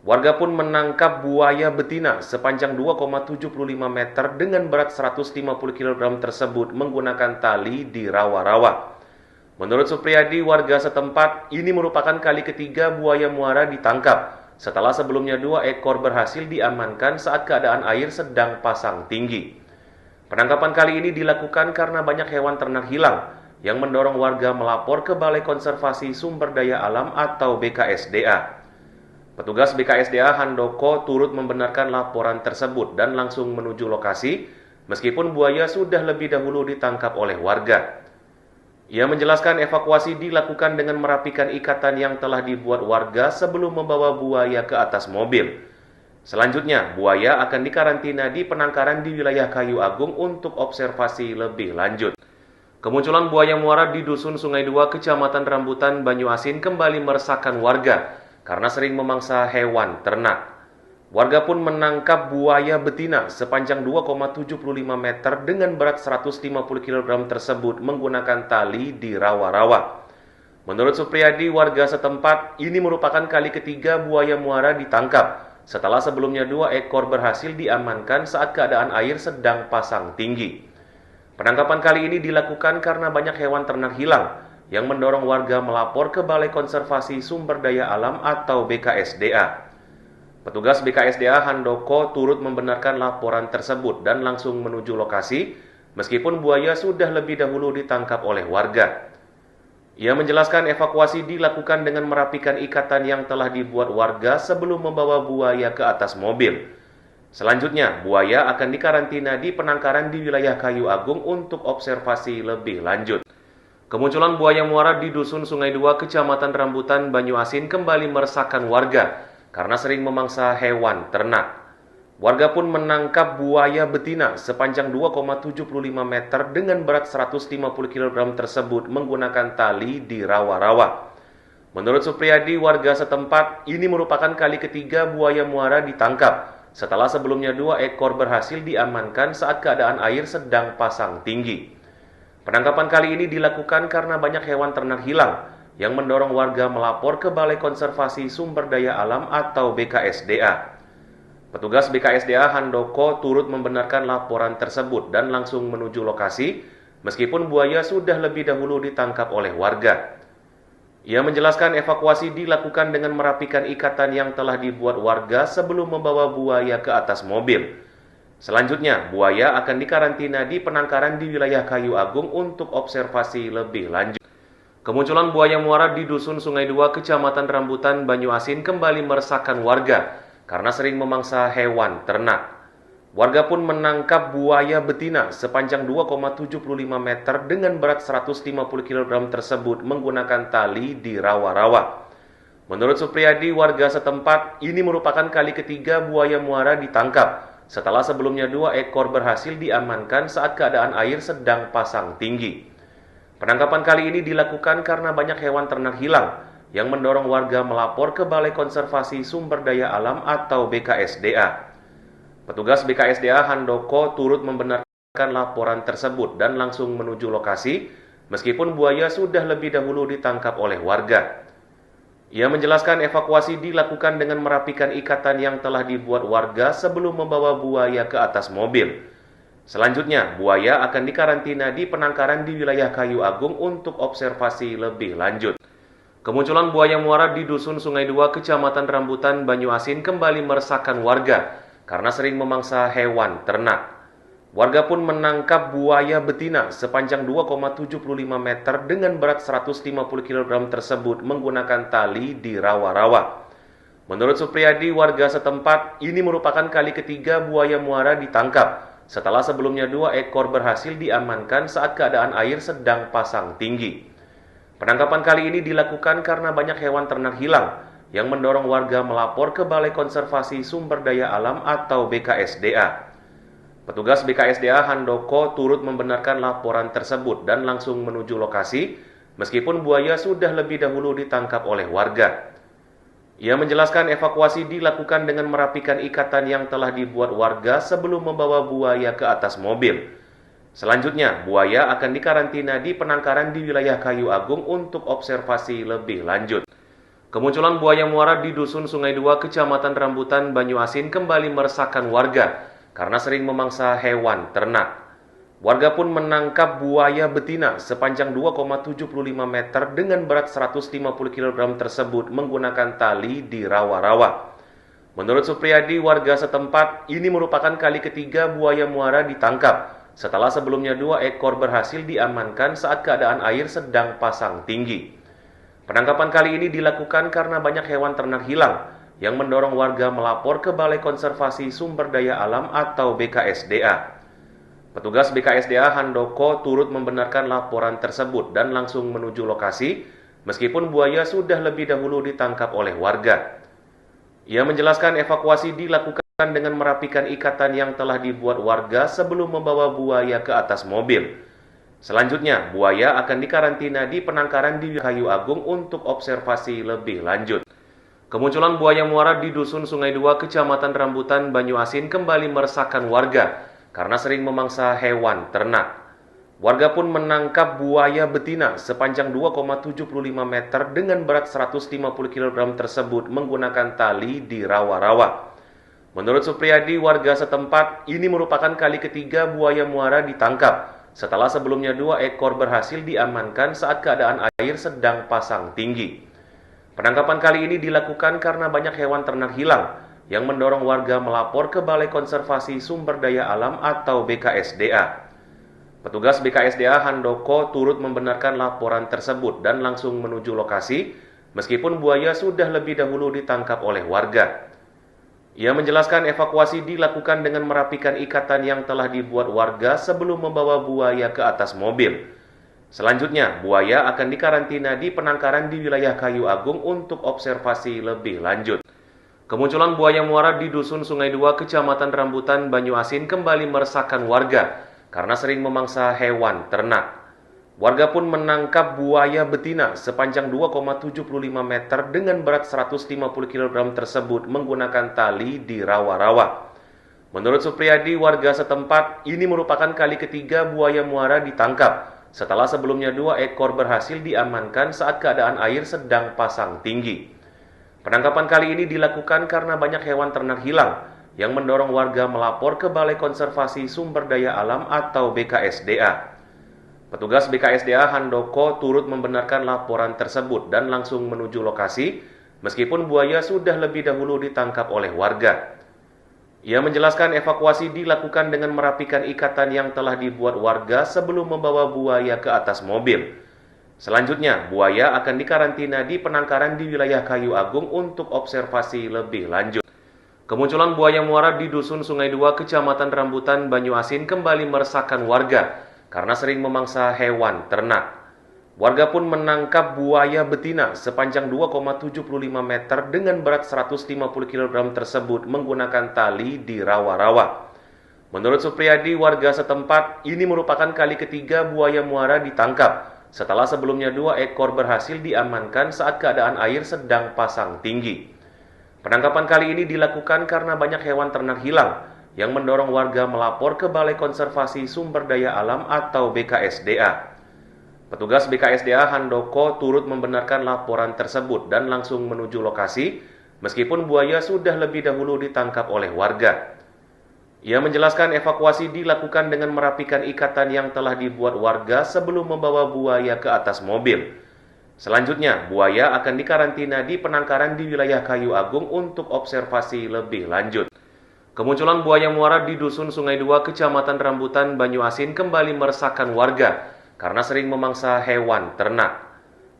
Warga pun menangkap buaya betina sepanjang 2,75 meter dengan berat 150 kg tersebut menggunakan tali di rawa-rawa. Menurut Supriyadi, warga setempat, ini merupakan kali ketiga buaya muara ditangkap setelah sebelumnya 2 ekor berhasil diamankan saat keadaan air sedang pasang tinggi. Penangkapan kali ini dilakukan karena banyak hewan ternak hilang yang mendorong warga melapor ke Balai Konservasi Sumber Daya Alam atau BKSDA. Petugas BKSDA Handoko turut membenarkan laporan tersebut dan langsung menuju lokasi meskipun buaya sudah lebih dahulu ditangkap oleh warga. Ia menjelaskan evakuasi dilakukan dengan merapikan ikatan yang telah dibuat warga sebelum membawa buaya ke atas mobil. Selanjutnya, buaya akan dikarantina di penangkaran di wilayah Kayu Agung untuk observasi lebih lanjut. Kemunculan buaya muara di Dusun Sungai Dua, Kecamatan Rambutan, Banyuasin kembali meresahkan warga karena sering memangsa hewan ternak. Warga pun menangkap buaya betina sepanjang 2,75 meter dengan berat 150 kg tersebut menggunakan tali di rawa-rawa. Menurut Supriyadi, warga setempat, ini merupakan kali ketiga buaya muara ditangkap setelah sebelumnya 2 ekor berhasil diamankan saat keadaan air sedang pasang tinggi. Penangkapan kali ini dilakukan karena banyak hewan ternak hilang yang mendorong warga melapor ke Balai Konservasi Sumber Daya Alam atau BKSDA. Petugas BKSDA Handoko turut membenarkan laporan tersebut dan langsung menuju lokasi meskipun buaya sudah lebih dahulu ditangkap oleh warga. Ia menjelaskan evakuasi dilakukan dengan merapikan ikatan yang telah dibuat warga sebelum membawa buaya ke atas mobil. Selanjutnya, buaya akan dikarantina di penangkaran di wilayah Kayu Agung untuk observasi lebih lanjut. Kemunculan buaya muara di Dusun Sungai Dua, Kecamatan Rambutan, Banyuasin kembali meresahkan warga karena sering memangsa hewan ternak. Warga pun menangkap buaya betina sepanjang 2,75 meter dengan berat 150 kg tersebut menggunakan tali di rawa-rawa. Menurut Supriyadi, warga setempat, ini merupakan kali ketiga buaya muara ditangkap setelah sebelumnya 2 ekor berhasil diamankan saat keadaan air sedang pasang tinggi. Penangkapan kali ini dilakukan karena banyak hewan ternak hilang yang mendorong warga melapor ke Balai Konservasi Sumber Daya Alam atau BKSDA. Petugas BKSDA Handoko turut membenarkan laporan tersebut dan langsung menuju lokasi meskipun buaya sudah lebih dahulu ditangkap oleh warga. Ia menjelaskan evakuasi dilakukan dengan merapikan ikatan yang telah dibuat warga sebelum membawa buaya ke atas mobil. Selanjutnya, buaya akan dikarantina di penangkaran di wilayah Kayu Agung untuk observasi lebih lanjut. Kemunculan buaya muara di Dusun Sungai Dua, Kecamatan Rambutan, Banyuasin kembali meresahkan warga karena sering memangsa hewan ternak. Warga pun menangkap buaya betina sepanjang 2,75 meter dengan berat 150 kg tersebut menggunakan tali di rawa-rawa. Menurut Supriyadi, warga setempat, ini merupakan kali ketiga buaya muara ditangkap setelah sebelumnya 2 ekor berhasil diamankan saat keadaan air sedang pasang tinggi. Penangkapan kali ini dilakukan karena banyak hewan ternak hilang yang mendorong warga melapor ke Balai Konservasi Sumber Daya Alam atau BKSDA. Petugas BKSDA Handoko turut membenarkan laporan tersebut dan langsung menuju lokasi meskipun buaya sudah lebih dahulu ditangkap oleh warga. Ia menjelaskan evakuasi dilakukan dengan merapikan ikatan yang telah dibuat warga sebelum membawa buaya ke atas mobil. Selanjutnya, buaya akan dikarantina di penangkaran di wilayah Kayu Agung untuk observasi lebih lanjut. Kemunculan buaya muara di Dusun Sungai Dua, Kecamatan Rambutan, Banyuasin kembali meresahkan warga karena sering memangsa hewan ternak. Warga pun menangkap buaya betina sepanjang 2,75 meter dengan berat 150 kg tersebut menggunakan tali di rawa-rawa. Menurut Supriyadi, warga setempat, ini merupakan kali ketiga buaya muara ditangkap setelah sebelumnya 2 ekor berhasil diamankan saat keadaan air sedang pasang tinggi. Penangkapan kali ini dilakukan karena banyak hewan ternak hilang yang mendorong warga melapor ke Balai Konservasi Sumber Daya Alam atau BKSDA. Petugas BKSDA Handoko turut membenarkan laporan tersebut dan langsung menuju lokasi meskipun buaya sudah lebih dahulu ditangkap oleh warga. Ia menjelaskan evakuasi dilakukan dengan merapikan ikatan yang telah dibuat warga sebelum membawa buaya ke atas mobil. Selanjutnya, buaya akan dikarantina di penangkaran di wilayah Kayu Agung untuk observasi lebih lanjut. Kemunculan buaya muara di Dusun Sungai Dua, Kecamatan Rambutan, Banyuasin kembali meresahkan warga karena sering memangsa hewan ternak. Warga pun menangkap buaya betina sepanjang 2,75 meter dengan berat 150 kg tersebut menggunakan tali di rawa-rawa. Menurut Supriyadi, warga setempat, ini merupakan kali ketiga buaya muara ditangkap setelah sebelumnya 2 ekor berhasil diamankan saat keadaan air sedang pasang tinggi. Penangkapan kali ini dilakukan karena banyak hewan ternak hilang yang mendorong warga melapor ke Balai Konservasi Sumber Daya Alam atau BKSDA. Petugas BKSDA Handoko turut membenarkan laporan tersebut dan langsung menuju lokasi meskipun buaya sudah lebih dahulu ditangkap oleh warga. Ia menjelaskan evakuasi dilakukan dengan merapikan ikatan yang telah dibuat warga sebelum membawa buaya ke atas mobil. Selanjutnya, buaya akan dikarantina di penangkaran di Kayu Agung untuk observasi lebih lanjut. Kemunculan buaya muara di Dusun Sungai Dua, Kecamatan Rambutan, Banyuasin kembali meresahkan warga karena sering memangsa hewan ternak. Warga pun menangkap buaya betina sepanjang 2,75 meter dengan berat 150 kg tersebut menggunakan tali di rawa-rawa. Menurut Supriyadi, warga setempat, ini merupakan kali ketiga buaya muara ditangkap setelah sebelumnya 2 ekor berhasil diamankan saat keadaan air sedang pasang tinggi. Penangkapan kali ini dilakukan karena banyak hewan ternak hilang yang mendorong warga melapor ke Balai Konservasi Sumber Daya Alam atau BKSDA. Petugas BKSDA Handoko turut membenarkan laporan tersebut dan langsung menuju lokasi, meskipun buaya sudah lebih dahulu ditangkap oleh warga. Ia menjelaskan evakuasi dilakukan dengan merapikan ikatan yang telah dibuat warga sebelum membawa buaya ke atas mobil. Selanjutnya, buaya akan dikarantina di penangkaran di wilayah Kayu Agung untuk observasi lebih lanjut. Kemunculan buaya muara di Dusun Sungai Dua, Kecamatan Rambutan, Banyuasin kembali meresahkan warga karena sering memangsa hewan ternak. Warga pun menangkap buaya betina sepanjang 2,75 meter dengan berat 150 kg tersebut menggunakan tali di rawa-rawa. Menurut Supriyadi, warga setempat, ini merupakan kali ketiga buaya muara ditangkap setelah sebelumnya 2 ekor berhasil diamankan saat keadaan air sedang pasang tinggi. Penangkapan kali ini dilakukan karena banyak hewan ternak hilang yang mendorong warga melapor ke Balai Konservasi Sumber Daya Alam atau BKSDA. Petugas BKSDA Handoko turut membenarkan laporan tersebut dan langsung menuju lokasi, meskipun buaya sudah lebih dahulu ditangkap oleh warga. Ia menjelaskan evakuasi dilakukan dengan merapikan ikatan yang telah dibuat warga sebelum membawa buaya ke atas mobil. Selanjutnya, buaya akan dikarantina di penangkaran di wilayah Kayu Agung untuk observasi lebih lanjut. Kemunculan buaya muara di Dusun Sungai Dua, Kecamatan Rambutan, Banyuasin kembali meresahkan warga karena sering memangsa hewan ternak. Warga pun menangkap buaya betina sepanjang 2,75 meter dengan berat 150 kg tersebut menggunakan tali di rawa-rawa. Menurut Supriyadi, warga setempat, ini merupakan kali ketiga buaya muara ditangkap setelah sebelumnya 2 ekor berhasil diamankan saat keadaan air sedang pasang tinggi. Penangkapan kali ini dilakukan karena banyak hewan ternak hilang yang mendorong warga melapor ke Balai Konservasi Sumber Daya Alam atau BKSDA. Petugas BKSDA Handoko turut membenarkan laporan tersebut dan langsung menuju lokasi, meskipun buaya sudah lebih dahulu ditangkap oleh warga. Ia menjelaskan evakuasi dilakukan dengan merapikan ikatan yang telah dibuat warga sebelum membawa buaya ke atas mobil. Selanjutnya, buaya akan dikarantina di penangkaran di wilayah Kayu Agung untuk observasi lebih lanjut. Kemunculan buaya muara di Dusun Sungai Dua, Kecamatan Rambutan, Banyuasin kembali meresahkan warga karena sering memangsa hewan ternak.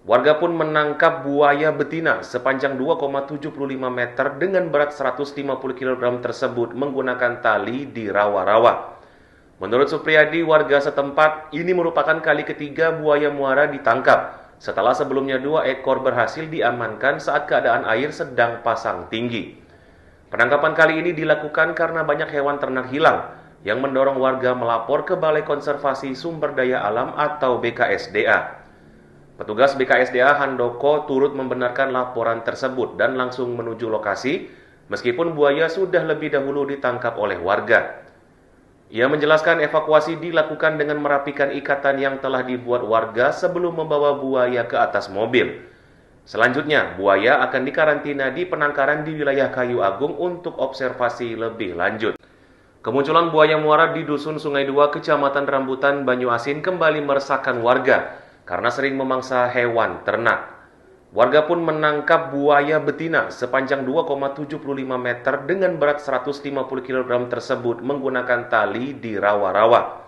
Warga pun menangkap buaya betina sepanjang 2,75 meter dengan berat 150 kg tersebut menggunakan tali di rawa-rawa. Menurut Supriyadi, warga setempat, ini merupakan kali ketiga buaya muara ditangkap setelah sebelumnya 2 ekor berhasil diamankan saat keadaan air sedang pasang tinggi. Penangkapan kali ini dilakukan karena banyak hewan ternak hilang yang mendorong warga melapor ke Balai Konservasi Sumber Daya Alam atau BKSDA. Petugas BKSDA Handoko turut membenarkan laporan tersebut dan langsung menuju lokasi, meskipun buaya sudah lebih dahulu ditangkap oleh warga. Ia menjelaskan evakuasi dilakukan dengan merapikan ikatan yang telah dibuat warga sebelum membawa buaya ke atas mobil. Selanjutnya, buaya akan dikarantina di penangkaran di wilayah Kayu Agung untuk observasi lebih lanjut. Kemunculan buaya muara di Dusun Sungai Dua, Kecamatan Rambutan, Banyuasin kembali meresahkan warga karena sering memangsa hewan ternak. Warga pun menangkap buaya betina sepanjang 2,75 meter dengan berat 150 kg tersebut menggunakan tali di rawa-rawa.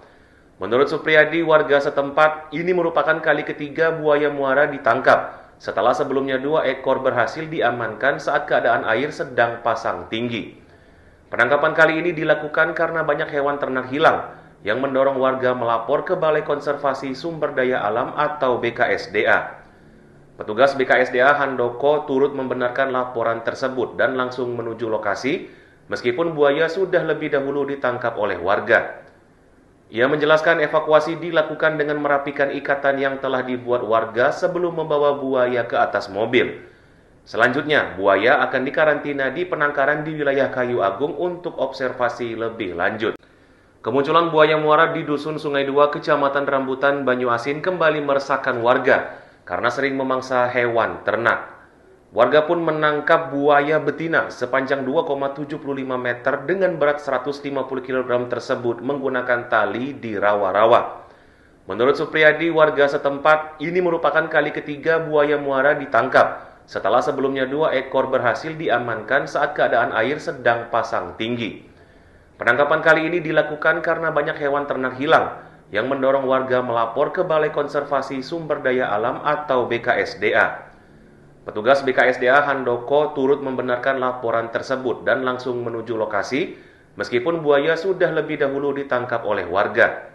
Menurut Supriyadi, warga setempat, ini merupakan kali ketiga buaya muara ditangkap setelah sebelumnya 2 ekor berhasil diamankan saat keadaan air sedang pasang tinggi. Penangkapan kali ini dilakukan karena banyak hewan ternak hilang yang mendorong warga melapor ke Balai Konservasi Sumber Daya Alam atau BKSDA. Petugas BKSDA Handoko turut membenarkan laporan tersebut dan langsung menuju lokasi, meskipun buaya sudah lebih dahulu ditangkap oleh warga. Ia menjelaskan evakuasi dilakukan dengan merapikan ikatan yang telah dibuat warga sebelum membawa buaya ke atas mobil. Selanjutnya, buaya akan dikarantina di penangkaran di wilayah Kayu Agung untuk observasi lebih lanjut. Kemunculan buaya muara di Dusun Sungai Dua, Kecamatan Rambutan, Banyuasin kembali meresahkan warga karena sering memangsa hewan ternak. Warga pun menangkap buaya betina sepanjang 2,75 meter dengan berat 150 kg tersebut menggunakan tali di rawa-rawa. Menurut Supriyadi, warga setempat, ini merupakan kali ketiga buaya muara ditangkap setelah sebelumnya 2 ekor berhasil diamankan saat keadaan air sedang pasang tinggi. Penangkapan kali ini dilakukan karena banyak hewan ternak hilang yang mendorong warga melapor ke Balai Konservasi Sumber Daya Alam atau BKSDA. Petugas BKSDA Handoko turut membenarkan laporan tersebut dan langsung menuju lokasi, meskipun buaya sudah lebih dahulu ditangkap oleh warga.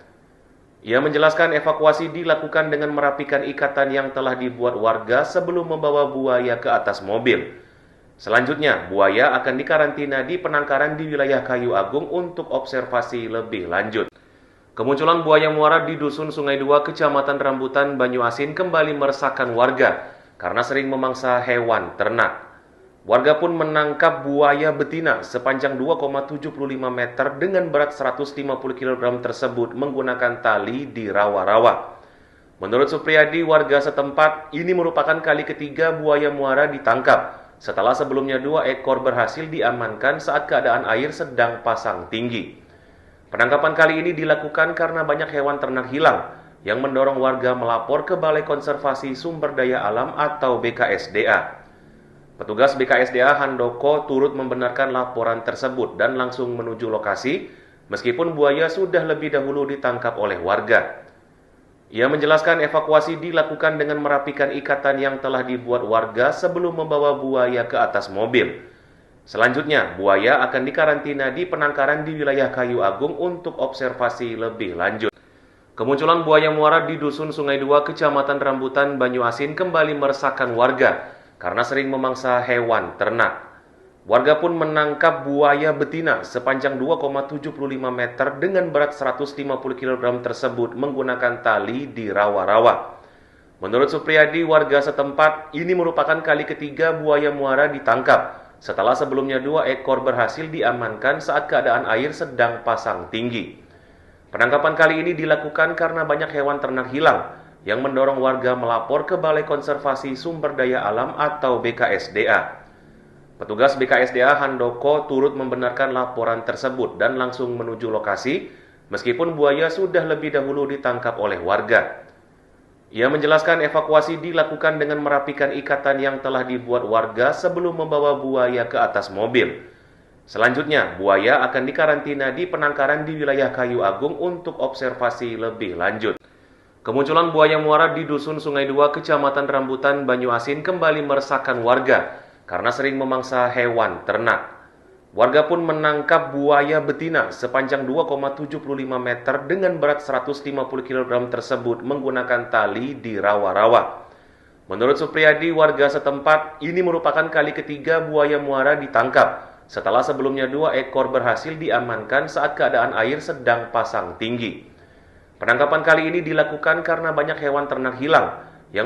Ia menjelaskan evakuasi dilakukan dengan merapikan ikatan yang telah dibuat warga sebelum membawa buaya ke atas mobil. Selanjutnya, buaya akan dikarantina di penangkaran di wilayah Kayu Agung untuk observasi lebih lanjut. Kemunculan buaya muara di Dusun Sungai Dua, Kecamatan Rambutan, Banyuasin kembali meresahkan warga karena sering memangsa hewan ternak. Warga pun menangkap buaya betina sepanjang 2,75 meter dengan berat 150 kg tersebut menggunakan tali di rawa-rawa. Menurut Supriyadi, warga setempat, ini merupakan kali ketiga buaya muara ditangkap setelah sebelumnya 2 ekor berhasil diamankan saat keadaan air sedang pasang tinggi. Penangkapan kali ini dilakukan karena banyak hewan ternak hilang yang mendorong warga melapor ke Balai Konservasi Sumber Daya Alam atau BKSDA. Petugas BKSDA Handoko turut membenarkan laporan tersebut dan langsung menuju lokasi, meskipun buaya sudah lebih dahulu ditangkap oleh warga. Ia menjelaskan evakuasi dilakukan dengan merapikan ikatan yang telah dibuat warga sebelum membawa buaya ke atas mobil. Selanjutnya, buaya akan dikarantina di penangkaran di wilayah Kayu Agung untuk observasi lebih lanjut. Kemunculan buaya muara di Dusun Sungai Dua, Kecamatan Rambutan, Banyuasin kembali meresahkan warga karena sering memangsa hewan ternak. Warga pun menangkap buaya betina sepanjang 2,75 meter dengan berat 150 kg tersebut menggunakan tali di rawa-rawa. Menurut Supriyadi, warga setempat, ini merupakan kali ketiga buaya muara ditangkap setelah sebelumnya 2 ekor berhasil diamankan saat keadaan air sedang pasang tinggi. Penangkapan kali ini dilakukan karena banyak hewan ternak hilang yang mendorong warga melapor ke Balai Konservasi Sumber Daya Alam atau BKSDA. Petugas BKSDA Handoko turut membenarkan laporan tersebut dan langsung menuju lokasi, meskipun buaya sudah lebih dahulu ditangkap oleh warga. Ia menjelaskan evakuasi dilakukan dengan merapikan ikatan yang telah dibuat warga sebelum membawa buaya ke atas mobil. Selanjutnya, buaya akan dikarantina di penangkaran di wilayah Kayu Agung untuk observasi lebih lanjut. Kemunculan buaya muara di Dusun Sungai Dua, Kecamatan Rambutan, Banyuasin kembali meresahkan warga karena sering memangsa hewan ternak. Warga pun menangkap buaya betina sepanjang 2,75 meter dengan berat 150 kg tersebut menggunakan tali di rawa-rawa. Menurut Supriyadi, warga setempat, ini merupakan kali ketiga buaya muara ditangkap setelah sebelumnya 2 ekor berhasil diamankan saat keadaan air sedang pasang tinggi. Penangkapan kali ini dilakukan karena banyak hewan ternak hilang